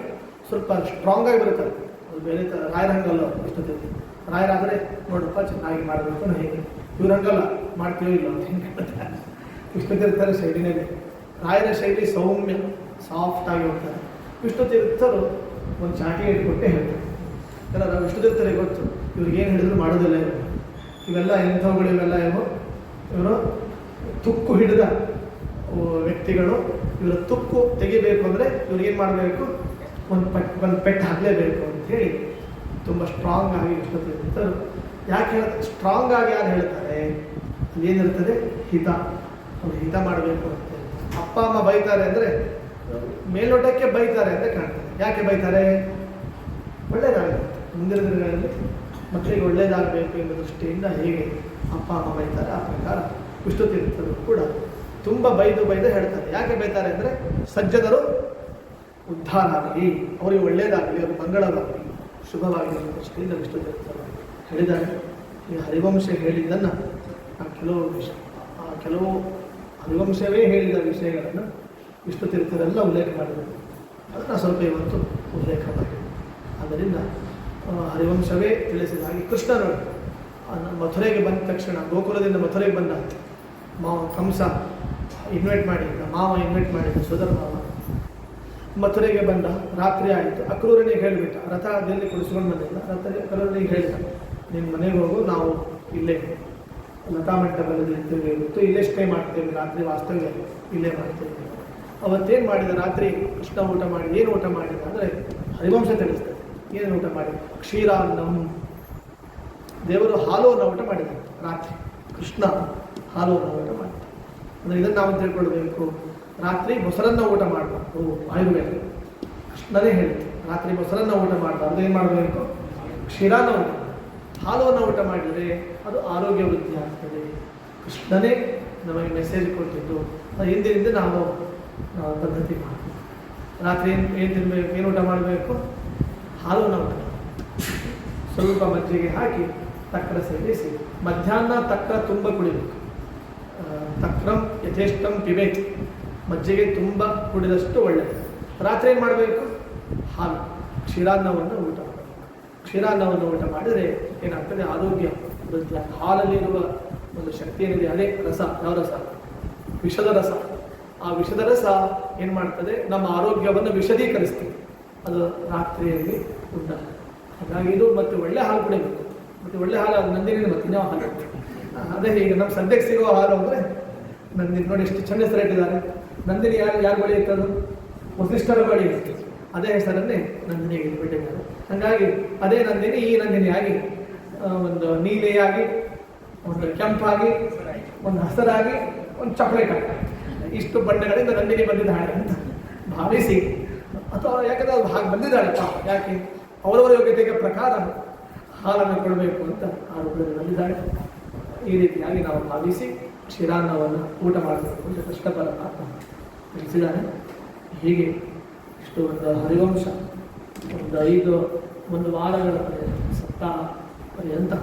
ಸ್ವಲ್ಪ ಸ್ಟ್ರಾಂಗ್ ಆಗಿ ಬರುತ್ತಾರೆ. ಅದು ಬೇರೆ ರಾಯರ ಹಂಗಲ್ಲ ವಿಷ್ಣು ತೀರ್ಥ. ರಾಯರಾದರೆ ನೋಡಪ್ಪ ಚೆನ್ನಾಗಿ ಮಾಡಬೇಕು ಹೇಗೆ, ಇವ್ರ ಹಂಗಲ್ಲ ಮಾಡ್ತೀವೋ ಇಲ್ಲ ಅಂತ ಹೆಂಗೆ ಹೇಳ್ತಾರೆ. ವಿಷ್ಣು ತೀರ್ಥರ ಶೈಲಿನೇ ಬೇರೆ. ರಾಯರ ಶೈಲಿ ಸೌಮ್ಯ, ಸಾಫ್ಟಾಗಿ ಹೋಗ್ತಾರೆ. ವಿಷ್ಣು ತೀರ್ಥರು ಒಂದು ಚಾಟಿ ಇಟ್ಕೊಟ್ಟೆ ಹೇಳ್ತಾರೆ. ಯಾಕಂದ್ರೆ ವಿಷ್ಣು ತೀರ್ಥರಿಗೆ ಗೊತ್ತು ಇವ್ರಿಗೇನು ಹೇಳಿದ್ರು ಮಾಡೋದಿಲ್ಲ. ಇವೆಲ್ಲ ಎಂಥವುಗಳು, ಇವೆಲ್ಲ ಇವರು ತುಕ್ಕು ಹಿಡಿದ ವ್ಯಕ್ತಿಗಳು. ಇವರ ತುಕ್ಕು ತೆಗಿಬೇಕು ಅಂದರೆ ಇವ್ರಿಗೇನು ಮಾಡಬೇಕು, ಒಂದು ಪೆಟ್ಟು ಹಾಕಲೇಬೇಕು ಅಂತ ಹೇಳಿ ತುಂಬ ಸ್ಟ್ರಾಂಗ್ ಆಗಿ ವಿಷ್ಣು ತೀರ್ಥರು. ಯಾಕೆ ಹೇಳ್ತಾರೆ ಸ್ಟ್ರಾಂಗ್ ಆಗಿ? ಯಾರು ಹೇಳ್ತಾರೆ, ಏನಿರ್ತದೆ ಹಿತ, ಅವ್ರು ಹಿತ ಮಾಡಬೇಕು ಅಂತ. ಅಪ್ಪ ಅಮ್ಮ ಬೈತಾರೆ ಅಂದರೆ ಮೇಲ್ನೋಟಕ್ಕೆ ಬೈತಾರೆ ಅಂತ ಕಾಣ್ತಾರೆ. ಯಾಕೆ ಬೈತಾರೆ? ಒಳ್ಳೆಯದಾಗುತ್ತೆ, ಮುಂದಿನ ದಿನಗಳಲ್ಲಿ ಮಕ್ಕಳಿಗೆ ಒಳ್ಳೆಯದಾಗಬೇಕು ಎಂಬ ದೃಷ್ಟಿಯಿಂದ ಹೇಗೆ ಅಪ್ಪ ಅಮ್ಮ ಬೈತಾರೆ, ಆ ಪ್ರಕಾರ ವಿಷ್ಣು ತೀರ್ಥರು ಕೂಡ ತುಂಬ ಬೈದು ಹೇಳ್ತಾರೆ. ಯಾಕೆ ಬೈತಾರೆ ಅಂದರೆ ಸಜ್ಜನರು ಉದ್ಧಾರ ಆಗಲಿ, ಅವರಿಗೆ ಒಳ್ಳೆಯದಾಗಲಿ, ಅವರು ಮಂಗಳವಾಗಲಿ, ಶುಭವಾಗಲಿ ಎಂಬ ದೃಷ್ಟಿಯಿಂದ ವಿಷ್ಣು ತೀರ್ಥರು ಹೇಳಿದ್ದಾರೆ. ಈ ಹರಿವಂಶ ಹೇಳಿದ್ದನ್ನು ಕೆಲವು ಹರಿವಂಶವೇ ಹೇಳಿದ ವಿಷಯಗಳನ್ನು ವಿಷ್ಣು ತೀರ್ಥರೆಲ್ಲ ಉಲ್ಲೇಖ ಮಾಡಿದರು. ಅದನ್ನು ಸ್ವಲ್ಪ ಇವತ್ತು ಉಲ್ಲೇಖ ಮಾಡಿದೆ. ಆದ್ದರಿಂದ ಹರಿವಂಶವೇ ತಿಳಿಸಿದ ಹಾಗೆ ಕೃಷ್ಣನು ಮಥುರೆಗೆ ಬಂದ ತಕ್ಷಣ, ಗೋಕುಲದಿಂದ ಮಥುರೆಗೆ ಬಂದ ಕಂಸ ಇನ್ವೈಟ್ ಮಾಡಿದ್ದ, ಮಾವ ಇನ್ವೈಟ್ ಮಾಡಿದ್ದ, ಸೋದರ ಮಾವ ಮಥುರೆಗೆ ಬಂದ. ರಾತ್ರಿ ಆಯಿತು. ಅಕ್ರೂರನಿಗೆ ಹೇಳಿಬಿಟ್ಟ, ರಥದಲ್ಲಿ ಕುಡಿಸ್ಕೊಂಡು ಬಂದಿಲ್ಲ. ಅಕ್ರೂರನಿಗೆ ಹೇಳಿದ, ನಿನ್ನ ಮನೆಗೆ ಹೋಗು, ನಾವು ಇಲ್ಲೇ ಲತಾ ಮಂಟಪದಲ್ಲಿ ಇರ್ತೀವಿ, ಇವತ್ತು ಇಲ್ಲೇ ಸ್ಟೇ ಮಾಡ್ತೇವೆ, ರಾತ್ರಿ ವಾಸ್ತವ್ಯ ಇಲ್ಲೇ ಮಾಡ್ತೇವೆ. ಅವತ್ತೇನು ಮಾಡಿದ, ರಾತ್ರಿ ಕೃಷ್ಣ ಊಟ ಮಾಡಿ, ಏನು ಊಟ ಮಾಡಿದ ಅಂದರೆ ಹರಿವಂಶ ತಿಳಿಸ್ತದೆ. ಏನು ಊಟ ಮಾಡಿದ? ಕ್ಷೀರಾನ್ನಂ. ದೇವರು ಹಾಲು ಅನ್ನ ಊಟ ಮಾಡಿದ ರಾತ್ರಿ. ಕೃಷ್ಣ ಹಾಲು ಅನ್ನ ಊಟ ಮಾಡಿದ. ಅಂದರೆ ಇದನ್ನು ನಾವು ತಿಳ್ಕೊಳ್ಬೇಕು, ರಾತ್ರಿ ಮೊಸರನ್ನ ಊಟ ಮಾಡಬಾರ್ದು. ಆಯುರ್ವೇದ ಕೃಷ್ಣನೇ ಹೇಳಿತು, ರಾತ್ರಿ ಮೊಸರನ್ನ ಊಟ ಮಾಡಬಾರ್ದು. ಏನು ಮಾಡಬೇಕು? ಕ್ಷೀರಾನ್ನ ಊಟ, ಹಾಲುವನ್ನು ಊಟ ಮಾಡಿದರೆ ಅದು ಆರೋಗ್ಯ ವೃದ್ಧಿ ಆಗ್ತದೆ. ಕೃಷ್ಣನೇ ನಮಗೆ ಮೆಸೇಜ್ ಕೊಟ್ಟಿದ್ದು. ಹಿಂದಿನಿಂದ ನಾವು ಪದ್ಧತಿ ಮಾಡ್ತೀವಿ. ರಾತ್ರಿ ಏನು ತಿನ್ನಬೇಕು, ಏನು ಊಟ ಮಾಡಬೇಕು? ಹಾಲುವನ್ನು ಊಟ ಮಾಡಬೇಕು. ಸ್ವಲ್ಪ ಮಜ್ಜಿಗೆ ಹಾಕಿ ತಕ್ರ ಸೇರಿಸಿ ಮಧ್ಯಾಹ್ನ ತಕ್ರ ತುಂಬ ಕುಡಿಬೇಕು. ತಕ್ರಂ ಯಥೇಷ್ಟಂ ಪಿಬೇಕ್. ಮಜ್ಜಿಗೆ ತುಂಬ ಕುಡಿದಷ್ಟು ಒಳ್ಳೆಯದು. ರಾತ್ರಿ ಏನು ಮಾಡಬೇಕು? ಹಾಲು, ಕ್ಷೀರಾನ್ನವನ್ನು ಊಟ ಮಾಡಬೇಕು. ಕ್ಷೀರಾನ್ನವನ್ನು ಊಟ ಮಾಡಿದರೆ ಏನಾಗ್ತದೆ? ಆರೋಗ್ಯ ವೃದ್ಧಿ. ಹಾಲಲ್ಲಿರುವ ಒಂದು ಶಕ್ತಿ ಏನಿದೆ ಅದೇ ರಸ. ಯಾವ ರಸ? ವಿಷದ ರಸ. ಆ ವಿಷದ ರಸ ಏನು ಮಾಡ್ತದೆ? ನಮ್ಮ ಆರೋಗ್ಯವನ್ನು ವಿಷದೀಕರಿಸ್ತದೆ. ಅದು ರಾತ್ರಿಯಲ್ಲಿ ಉಂಟಾಗ್ತದೆ. ಹಾಗಾಗಿ ಇದು ಮತ್ತೆ ಒಳ್ಳೆ ಹಾಲು ಕುಡಿಬೇಕು. ಮತ್ತು ಒಳ್ಳೆ ಹಾಲು ನಂದಿನಿ ಮತ್ತು ಇನ್ಯಾವ ಹಾಲು? ಅದೇ ಈಗ ನಮ್ಮ ಸದ್ಯಕ್ಕೆ ಸಿಗುವ ಹಾಲು ಅಂದರೆ ನಂದಿನಿ. ನೋಡಿ ಎಷ್ಟು ಚೆಂದ ಹೆಸರು ಇಟ್ಟಿದ್ದಾರೆ. ನಂದಿನಿ ಯಾರು ಬಳಿ ಇರ್ತದು? ವಸಿಷ್ಠರ ಬಳಿ ಇರ್ತದೆ. ಅದೇ ಹೆಸರನ್ನೇ ನಂದಿನಿಗೆ ಬಿಟ್ಟಿದ್ದಾರೆ. ಹಾಗಾಗಿ ಅದೇ ನಂದಿನಿ ಈ ನಂದಿನಿಯಾಗಿ ಒಂದು ನೀಲಿಯಾಗಿ, ಒಂದು ಕೆಂಪಾಗಿ, ಒಂದು ಹಸಿರಾಗಿ, ಒಂದು ಚಾಕ್ಲೇಟ್ ಆಗಿ, ಇಷ್ಟು ಬಣ್ಣಗಳಿಂದ ನಂದಿನಿ ಬಂದಿದ್ದಾಳೆ ಅಂತ ಭಾವಿಸಿ, ಅಥವಾ ಯಾಕಂದರೆ ಅದು ಹಾಗೆ ಬಂದಿದ್ದಾಳೆ, ಯಾಕೆ ಅವರವರ ಯೋಗ್ಯತೆಗೆ ಪ್ರಕಾರ ಹಾಲನ್ನು ಕೊಡಬೇಕು ಅಂತ ಆ ರೂಪದಲ್ಲಿ ಬಂದಿದ್ದಾಳೆ. ಈ ರೀತಿಯಾಗಿ ನಾವು ಭಾವಿಸಿ ಕ್ಷೀರಾನ್ನವನ್ನು ಊಟ ಮಾಡಬೇಕು ಅಂತ ಕೃಷ್ಣ ಪರಮಾತ್ಮ ತಿಳಿಸಿದ್ದಾನೆ. ಹೀಗೆ ಇಷ್ಟು ಒಂದು ಹರಿವಂಶ ಒಂದು ವಾರಗಳ ಸಪ್ತಾಹ ಪರ್ಯಂತ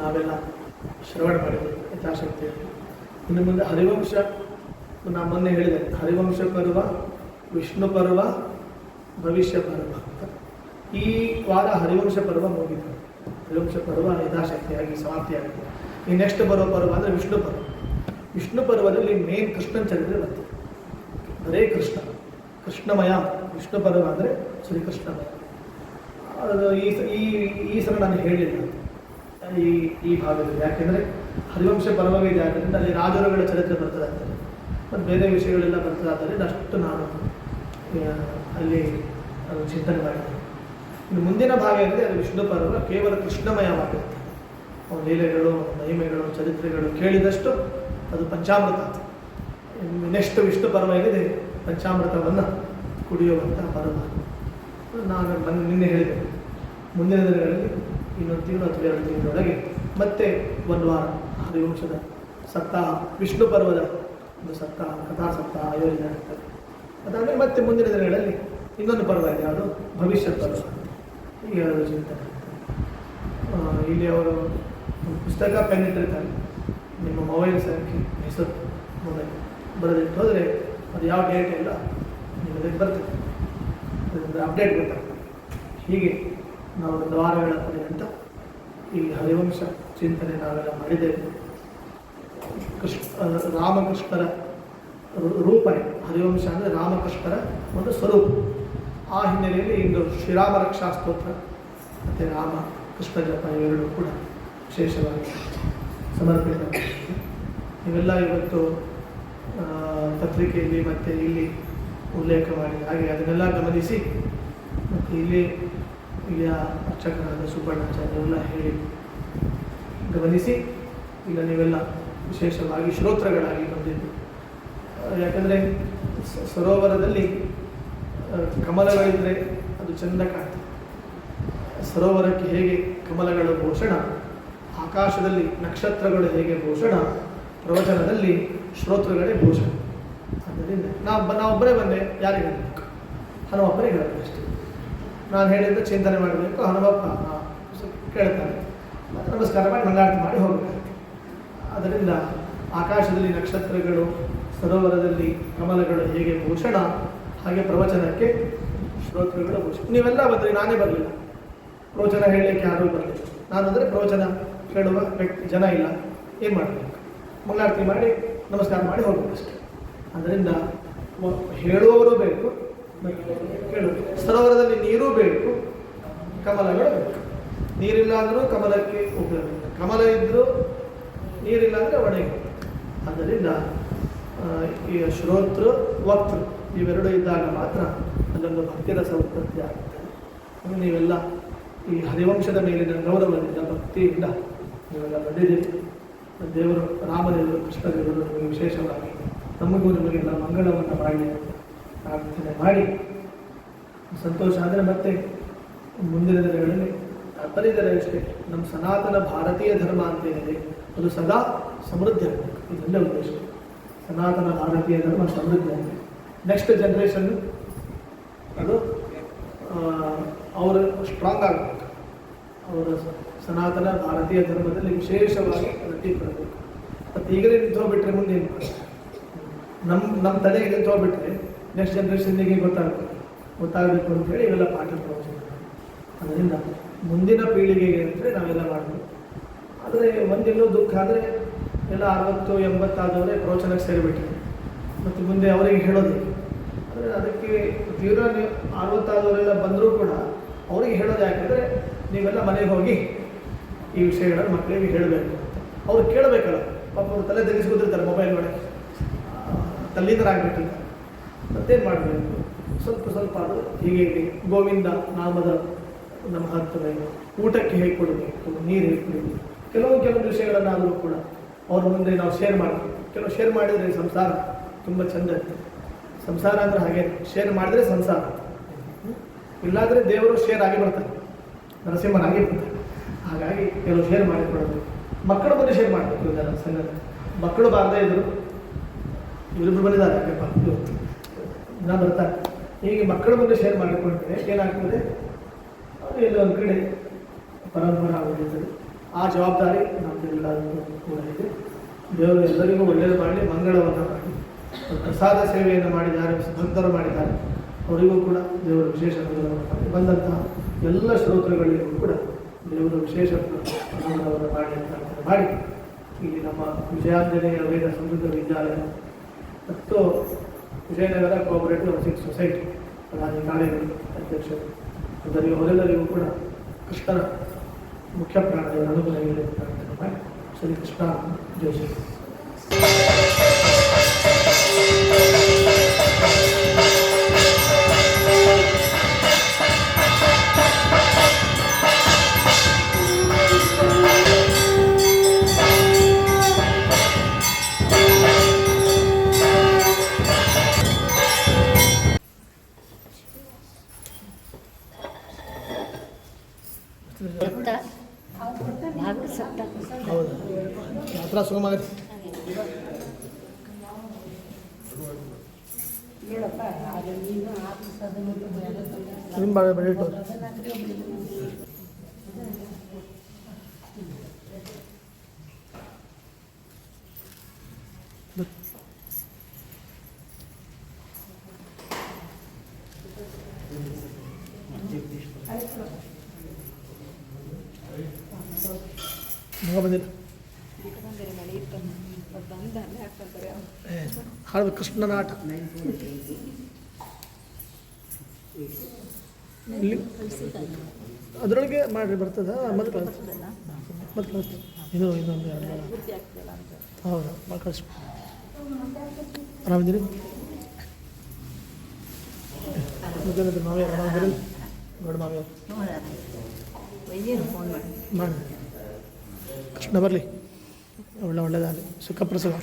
ನಾವೆಲ್ಲ ಶ್ರವಣ ಮಾಡಿದ್ದೇವೆ ಯಥಾಶಕ್ತಿಯಲ್ಲಿ. ಇನ್ನು ಮುಂದೆ ಹರಿವಂಶ, ನಾನು ಮೊನ್ನೆ ಹೇಳಿದೆ, ಹರಿವಂಶ ಪರ್ವ, ವಿಷ್ಣು ಪರ್ವ, ಭವಿಷ್ಯ ಪರ್ವ ಅಂತ. ಈ ವಾರ ಹರಿವಂಶ ಪರ್ವ ಮುಗಿತು. ಹರಿವಂಶ ಪರ್ವ ಯಥಾಶಕ್ತಿಯಾಗಿ ಸಮಾಪ್ತಿಯಾಗಿದೆ. ಈ ನೆಕ್ಸ್ಟ್ ಬರೋ ಪರ್ವ ಅಂದರೆ ವಿಷ್ಣು ಪರ್ವ. ವಿಷ್ಣು ಪರ್ವದಲ್ಲಿ ಮೇನ್ ಕೃಷ್ಣನ ಚರಿತ್ರೆ ಬರ್ತದೆ. ಬರೇ ಕೃಷ್ಣಮಯ. ವಿಷ್ಣು ಪರ್ವ ಅಂದರೆ ಶ್ರೀಕೃಷ್ಣಮಯ. ಅದು ಈ ಸಲ ನಾನು ಹೇಳಿಲ್ಲ ಈ ಭಾಗದಲ್ಲಿ. ಯಾಕೆಂದರೆ ಹರಿವಂಶ ಪರ್ವವೇ ಇದೆ, ಆದ್ದರಿಂದ ಅಲ್ಲಿ ರಾಜರುಗಳ ಚರಿತ್ರೆ ಬರ್ತದೆ ಆಗ್ತದೆ ಮತ್ತು ಬೇರೆ ವಿಷಯಗಳೆಲ್ಲ ಬರ್ತದೆ. ಆದ್ದರಿಂದ ಅಷ್ಟು ನಾನು ಅಲ್ಲಿ ಚಿಂತನೆ ಮಾಡಿದ್ದೇನೆ. ಇನ್ನು ಮುಂದಿನ ಭಾಗ ಏನಿದೆ ಅದು ವಿಷ್ಣು ಪರ್ವ ಕೇವಲ ಕೃಷ್ಣಮಯವಾಗಿರುತ್ತೆ. ಅವನ ಲೀಲೆಗಳು, ಮಹಿಮೆಗಳು, ಚರಿತ್ರೆಗಳು ಕೇಳಿದಷ್ಟು ಅದು ಪಂಚಾಮೃತ. ನೆಕ್ಸ್ಟ್ ವಿಷ್ಣು ಪರ್ವ ಏನಿದೆ ಪಂಚಾಮೃತವನ್ನು ಕುಡಿಯುವಂಥ ಪರ್ವ. ನಾನು ನಿನ್ನೆ ಹೇಳಿದೆ, ಮುಂದಿನ ದಿನಗಳಲ್ಲಿ ಇನ್ನೊಂದು ತಿಂಗಳು ಅಥವಾ 2 ತಿಂಗಳೊಳಗೆ ಮತ್ತೆ ಒಂದು ವಾರ ಹರಿವಂಶದ ಸಪ್ತಾಹ, ವಿಷ್ಣು ಪರ್ವದ ಒಂದು ಸಪ್ತಾಹ, ಕಥಾ ಸಪ್ತಾಹ ಆಯೋಜನೆ ಆಗ್ತದೆ. ಅದಾದಮೇಲೆ ಮತ್ತೆ ಮುಂದಿನ ದಿನಗಳಲ್ಲಿ ಇನ್ನೊಂದು ಪರ್ವ ಇದೆ, ಅದು ಭವಿಷ್ಯದ ಪರ್ವ. ಈಗ ಅದು ಚಿಂತನೆ. ಇಲ್ಲಿ ಅವರು ಪುಸ್ತಕ ಪೆನ್ ಇಟ್ಟಿರ್ತಾರೆ, ನಿಮ್ಮ ಮೊಬೈಲ್ ಸಂಖ್ಯೆ, ಹೆಸರು, ಮೊಬೈಲ್ ಬರೆದಿಟ್ಟು ಹೋದರೆ ಅದು ಯಾವ ಡೇಟ್ ಇಲ್ಲ ನಿಮಗೆ ಬರ್ತದೆ, ಅದರಿಂದ ಅಪ್ಡೇಟ್ ಗೊತ್ತಾಗ್ತದೆ. ಹೀಗೆ ನಾವು ಒಂದು ವಾರಗಳ ಪರ್ಯಂತ ಈ ಹರಿವಂಶ ಚಿಂತನೆ ನಾವೆಲ್ಲ ಮಾಡಿದ್ದೇವೆ. ರಾಮಕೃಷ್ಣರ ರೂಪನೆ ಹರಿವಂಶ ಅಂದರೆ ರಾಮಕೃಷ್ಣರ ಒಂದು ಸ್ವರೂಪ. ಆ ಹಿನ್ನೆಲೆಯಲ್ಲಿ ಇಂದು ಶ್ರೀರಾಮ ರಕ್ಷಾ ಸ್ತೋತ್ರ ಮತ್ತು ರಾಮ ಕೃಷ್ಣ ಜಪ ಇವೆರಡೂ ಕೂಡ ವಿಶೇಷವಾಗಿ ಸಮರ್ಪಿತ. ಇವೆಲ್ಲ ಇವತ್ತು ಪತ್ರಿಕೆಯಲ್ಲಿ ಮತ್ತು ಇಲ್ಲಿ ಉಲ್ಲೇಖ ಮಾಡಿ, ಹಾಗೆ ಅದನ್ನೆಲ್ಲ ಗಮನಿಸಿ ಮತ್ತು ಇಲ್ಲಿಯ ಅರ್ಚಕರಾದ ಸುಬ್ಬಣ್ಣಾಚಾರ್ಯರೆಲ್ಲ ಹೇಳಿ ಗಮನಿಸಿ ಈಗ ನೀವೆಲ್ಲ ವಿಶೇಷವಾಗಿ ಶ್ರೋತ್ರಗಳಾಗಿ ಬಂದಿದ್ದು. ಯಾಕಂದರೆ ಸರೋವರದಲ್ಲಿ ಕಮಲಗಳಿದ್ದರೆ ಅದು ಚೆಂದ ಕಾಣ್ತದೆ. ಸರೋವರಕ್ಕೆ ಹೇಗೆ ಕಮಲಗಳ ಭೂಷಣ, ಆಕಾಶದಲ್ಲಿ ನಕ್ಷತ್ರಗಳು ಹೇಗೆ ಭೂಷಣ, ಪ್ರವಚನದಲ್ಲಿ ಶ್ರೋತೃಗಳೇ ಭೂಷಣ. ಆದ್ದರಿಂದ ನಾವೊಬ್ಬರೇ ಬಂದೆ, ಯಾರಿಗೆ ಹೇಳಬೇಕು? ಹನುಮಪ್ಪನಿಗೆ ಹೇಳಬೇಕು ಅಷ್ಟೇ. ನಾನು ಹೇಳಿದ್ದು ಚಿಂತನೆ ಮಾಡಬೇಕು, ಹನುಮಪ್ಪ ಕೇಳ್ತಾನೆ, ನಮಸ್ಕಾರ ಮಾಡಿ ಮಂಗಳಾರತಿ ಮಾಡಿ ಹೋಗಬೇಕು. ಅದರಿಂದ ಆಕಾಶದಲ್ಲಿ ನಕ್ಷತ್ರಗಳು, ಸರೋವರದಲ್ಲಿ ಕಮಲಗಳು ಹೇಗೆ ಭೂಷಣ, ಹಾಗೆ ಪ್ರವಚನಕ್ಕೆ ಶ್ರೋತೃಗಳ ಭೂಷಣ. ನೀವೆಲ್ಲ ಬಂದರೆ ನಾನೇ ಬರಲಿಲ್ಲ, ಪ್ರವಚನ ಹೇಳಲಿಕ್ಕೆ ಯಾರೂ ಬರಲಿಲ್ಲ. ನಾನಂದರೆ ಪ್ರವಚನ ಕೇಳುವ ಜನ ಇಲ್ಲ, ಏನು ಮಾಡಬೇಕು? ಮಂಗಳಾರತಿ ಮಾಡಿ ನಮಸ್ಕಾರ ಮಾಡಿ ಹೋಗ್ಬೇಕಷ್ಟೆ. ಅದರಿಂದ ಹೇಳುವವರು ಬೇಕು, ಕೇಳುವುದು. ಸರೋವರದಲ್ಲಿ ನೀರೂ ಬೇಕು, ಕಮಲಗಳು ಬೇಕು. ನೀರಿಲ್ಲ ಅಂದರೂ ಕಮಲಕ್ಕೆ ಉಪಯೋಗ, ಕಮಲ ಇದ್ದರೂ ನೀರಿಲ್ಲ ಅಂದರೆ ಒಣಗಿ. ಆದ್ದರಿಂದ ಈ ಶ್ರೋತೃ ವಕ್ತೃ ಇವೆರಡು ಇದ್ದಾಗ ಮಾತ್ರ ಅಲ್ಲೊಂದು ಭಕ್ತಿರಸ ಉತ್ಪತ್ತಿ ಆಗುತ್ತೆ. ನೀವೆಲ್ಲ ಈ ಹರಿವಂಶದ ಮೇಲಿನ ಗೌರವದಿಂದ ಭಕ್ತಿಯಿಂದ ನೀವೆಲ್ಲ ಬಂದಿದ್ದೀರಿ. ದೇವರು ರಾಮದೇವರು ಕೃಷ್ಣದೇವರು ನಿಮಗೆ ವಿಶೇಷವಾಗಿ ನಮಗೂ ನಿಮಗೆಲ್ಲ ಮಂಗಳವನ್ನು ಮಾಡಿ ಪ್ರಾರ್ಥನೆ ಮಾಡಿ ಸಂತೋಷ. ಆದರೆ ಮತ್ತೆ ಮುಂದಿನ ದಿನಗಳಲ್ಲಿ ತಾತ್ಪರ್ಯದಲ್ಲಿ ಅಷ್ಟೇ ನಮ್ಮ ಸನಾತನ ಭಾರತೀಯ ಧರ್ಮ ಅಂತೇನಿದೆ ಅದು ಸದಾ ಸಮೃದ್ಧಿ ಆಗಬೇಕು. ಇದೆಲ್ಲ ಉದ್ದೇಶ. ಸನಾತನ ಭಾರತೀಯ ಧರ್ಮ ಸಮೃದ್ಧಿ ಆಗಬೇಕು. ನೆಕ್ಸ್ಟ್ ಜನ್ರೇಷನ್ ಅದು ಅವರು ಸ್ಟ್ರಾಂಗ್ ಆಗಬೇಕು. ಅವರ ಸನಾತನ ಭಾರತೀಯ ಧರ್ಮದಲ್ಲಿ ವಿಶೇಷವಾಗಿ ರತಿ ಪಡಬೇಕು. ಮತ್ತು ಈಗಲೇ ನಿಂತೋಗ್ಬಿಟ್ರೆ ಮುಂದೆ ಏನು ನಮ್ಮ ತಲೆಗೆ ನಿಂತೋಗ್ಬಿಟ್ರೆ ನೆಕ್ಸ್ಟ್ ಜನ್ರೇಷನ್ನಿಗೆ ಗೊತ್ತಾಗಬೇಕು ಅಂತೇಳಿ ಇವೆಲ್ಲ ಪಾಠ ಪ್ರವಚನ. ಅದರಿಂದ ಮುಂದಿನ ಪೀಳಿಗೆಗೆ ಅಂದರೆ ನಾವೆಲ್ಲ ಮಾಡಬೇಕು. ಆದರೆ ಒಂದೆಲ್ಲೋ ದುಃಖ ಆದರೆ ಎಲ್ಲ 60-80 ಆದವರೇ ಪ್ರವಚನಕ್ಕೆ ಸೇರಿಬಿಟ್ರೆ ಮತ್ತು ಮುಂದೆ ಅವರಿಗೆ ಹೇಳೋದಿಲ್ಲ. ಅಂದರೆ ಅದಕ್ಕೆ ತೀವ್ರ 60 ಆದವರೆಲ್ಲ ಬಂದರೂ ಕೂಡ ಅವರಿಗೆ ಹೇಳೋದು ಯಾಕಂದರೆ ನೀವೆಲ್ಲ ಮನೆಗೆ ಹೋಗಿ ಈ ವಿಷಯಗಳನ್ನು ಮಕ್ಕಳಿಗೆ ಹೇಳಬೇಕು ಅಂತ. ಅವ್ರು ಕೇಳಬೇಕಲ್ಲ, ಪಾಪ ಅವರು ತಲೆ ತೆಗೆಸ್ಕೊತಿರ್ತಾರೆ ಮೊಬೈಲ್ ಒಳಗೆ, ತಲ್ಲೀನರಾಗಬೇಕಿಲ್ಲ. ಮತ್ತೇನು ಮಾಡಬೇಕು? ಸ್ವಲ್ಪ ಅದು ಹೀಗೆ ಗೋವಿಂದ ನಾಮದ ನಮ್ಮ ಮಹತ್ವವೇನು, ಊಟಕ್ಕೆ ಹೇಗೆ ಕೊಡಬೇಕು, ನೀರು ಹೇಗೆ ಕುಡಿಬೇಕು, ಕೆಲವೊಂದು ವಿಷಯಗಳನ್ನಾದರೂ ಕೂಡ ಅವ್ರ ಮುಂದೆ ನಾವು ಶೇರ್ ಮಾಡಬೇಕು. ಕೆಲವು ಶೇರ್ ಮಾಡಿದರೆ ಸಂಸಾರ ತುಂಬ ಚೆಂದ ಇರ್ತದೆ. ಸಂಸಾರ ಅಂದರೆ ಹಾಗೆ, ಶೇರ್ ಮಾಡಿದರೆ ಸಂಸಾರ, ಇಲ್ಲಾಂದರೆ ದೇವರು ಶೇರ್ ಆಗಿ ಬರ್ತಾರೆ, ನರಸಿಂಹನಾಗಿ ಬರ್ತಾರೆ. ಹಾಗಾಗಿ ಕೆಲವು ಶೇರ್ ಮಾಡಿಕೊಡಬೇಕು. ಮಕ್ಕಳ ಮುಂದೆ ಶೇರ್ ಮಾಡಬೇಕು. ಇದೆಲ್ಲ ಸಂಗತಿ ಮಕ್ಕಳು ಬಾರದೇ ಇದ್ದರು, ಇವರಿಬ್ಬರು ಬಂದಿದ್ದಾರೆ ಯಾಕಪ್ಪ ಇವತ್ತು ದಿನ ಬರ್ತಾರೆ. ಹೀಗೆ ಮಕ್ಕಳ ಮುಂದೆ ಶೇರ್ ಮಾಡಿಕೊಂಡ್ರೆ ಏನಾಗ್ತದೆ, ಅದು ಎಲ್ಲ ಒಂದು ಕಡೆ ಪರಂಪರೆ ಆಗಿರ್ತದೆ. ಆ ಜವಾಬ್ದಾರಿ ನಮ್ಮದೆಲ್ಲರಿಗೂ ಕೂಡ ಇದೆ. ದೇವರು ಎಲ್ಲರಿಗೂ ಒಳ್ಳೆಯದು ಮಾಡಲಿ, ಮಂಗಳವನ್ನು ಮಾಡಿ. ಪ್ರಸಾದ ಸೇವೆಯನ್ನು ಮಾಡಿದ್ದಾರೆ, ಭಕ್ತರು ಮಾಡಿದ್ದಾರೆ, ಅವರಿಗೂ ಕೂಡ ದೇವರು ವಿಶೇಷ ಅನುಗ್ರಹವನ್ನು ಮಾಡಿ. ಬಂದಂತಹ ಎಲ್ಲ ಶ್ರೋತೃಗಳಿಗೂ ಕೂಡ ದೇವರು ವಿಶೇಷ ಅನುಗ್ರಹವನ್ನು ಮಾಡಿ ಪ್ರಾರ್ಥನೆ ಮಾಡಿ ಇಲ್ಲಿ ನಮ್ಮ ವಿಜಯಾಂಜನೇಯ ವೇದ ಸಮೃದ್ಧ ವಿದ್ಯಾಲಯ ಮತ್ತು ವಿಜಯನಗರ ಕೋಆಪರೇಟಿವ್ ಹೌಸಿಂಗ್ ಸೊಸೈಟಿ ಪ್ರಧಾನಿ ಕಾಲೇಜು ಅಧ್ಯಕ್ಷರು ಅವರೆಲ್ಲರಿಗೂ ಕೂಡ ಕೃಷ್ಣನ ಮುಖ್ಯ ಪ್ರಾಣದ ಅನುಗ್ರಹಗಳಿಗೆ ಪ್ರಾರ್ಥನೆ ಮಾಡಿ. ಶ್ರೀ ಕೃಷ್ಣ ಜೈ ಶ್ರೀ. ಹೌದು, ಯಾತ್ರಾ ಸುಗಮಾಗತ್ತೆ. ಬೆಳಿಟ್ಟು ಬಂದಿಲ್ಲ ಹಾಡು ಕೃಷ್ಣನ ಆಟ ಇಲ್ಲಿ ಅದರೊಳಗೆ ಮಾಡಿ ಬರ್ತದ ಮತ್ತೆ ಇನ್ನೊಂದು ಹೌದಾ ಕಳಿಸ್. ಆರಾಮಿದ್ದೀರಿ? ಮಾವಿ ಆರಾಮಿದ್ದೀರಿ? ದೊಡ್ಡ ಮಾವಿ ಮಾಡಿ ಕೃಷ್ಣ ಬರಲಿ, ಒಳ್ಳೆಯದಾಗಲಿ, ಸುಖಪ್ರಸವ.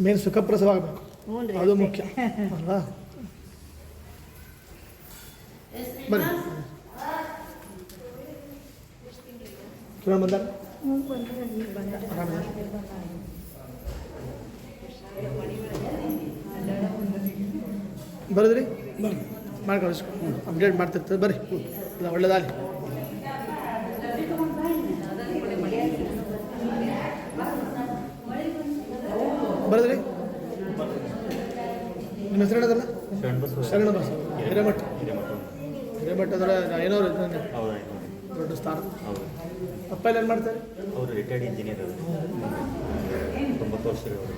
ಮೇನ್ ಸುಖಪ್ರಸವ ಆಗಬೇಕು, ಅದು ಮುಖ್ಯ ಅಲ್ವಾ? ಬನ್ನಿ ಕಿರಣ ಬಂದಾರ ಬರೋದ್ರಿ? ಬರ್ರಿ ಮಾಡಿ ಕಳಿಸ್ಕೊ, ಅಪ್ಡೇಟ್ ಮಾಡ್ತಿರ್ತದೆ. ಬರ್ರಿ, ಇಲ್ಲ ಒಳ್ಳೆಯದಾಗಲಿ. ಬರೋದ್ರಿ? ನಿಮ್ಮ ಹೆಸರು ಹೇಳೋದಲ್ಲ? ಶರಣ ಬಸ್ ಹಿರೇಮಠ. ಹಿರೇಮಠ ಅಂದ್ರೆ ಏನೋ ದೊಡ್ಡ ಸ್ಥಾನ. ಅಪ್ಪ ಎಲ್ಲ ಏನು ಮಾಡ್ತಾರೆ? ಅವರು ರಿಟೈರ್ಡ್ ಇಂಜಿನಿಯರ್ ಅವರು 90 ವರ್ಷದವರು.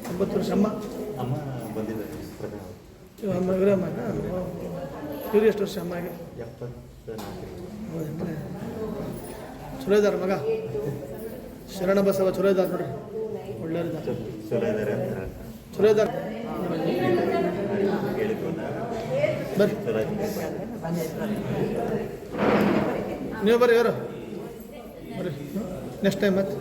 90 ವರ್ಷ. ಅಮ್ಮ ಅಮ್ಮ ಬಂದಿದ್ದಾರೆ ಪ್ರಧಾನ. ಅಮ್ಮ ಇವರಮ್ಮನ ಇವ್ರು ಎಷ್ಟು ವರ್ಷ ಅಮ್ಮಗೆ? 74. ಹೌದೇನ್ರಿ? ಚಲೋ ಇದ್ದಾರೆ ಮಗ. ಶರಣ ಬಸವ ಚಲೋ ಇದ್ದಾರೆ ನೋಡ್ರಿ, ಒಳ್ಳೆಯವ್ರಿದ್ದಾರೆ, ಚಲೋ ಇದ್ದಾರೆ ಅಂತ ಚಲೋ ಇದ್ದಾರೆ. ಹೇಳಿದ್ರು ಬರ್ರಿ ಚಲೋ ಇದೆ. ನೀವು ಬರ್ರಿ, ಯಾರು ಬರ್ರಿ ನೆಕ್ಸ್ಟ್ ಟೈಮ್ ಮತ್ತೆ.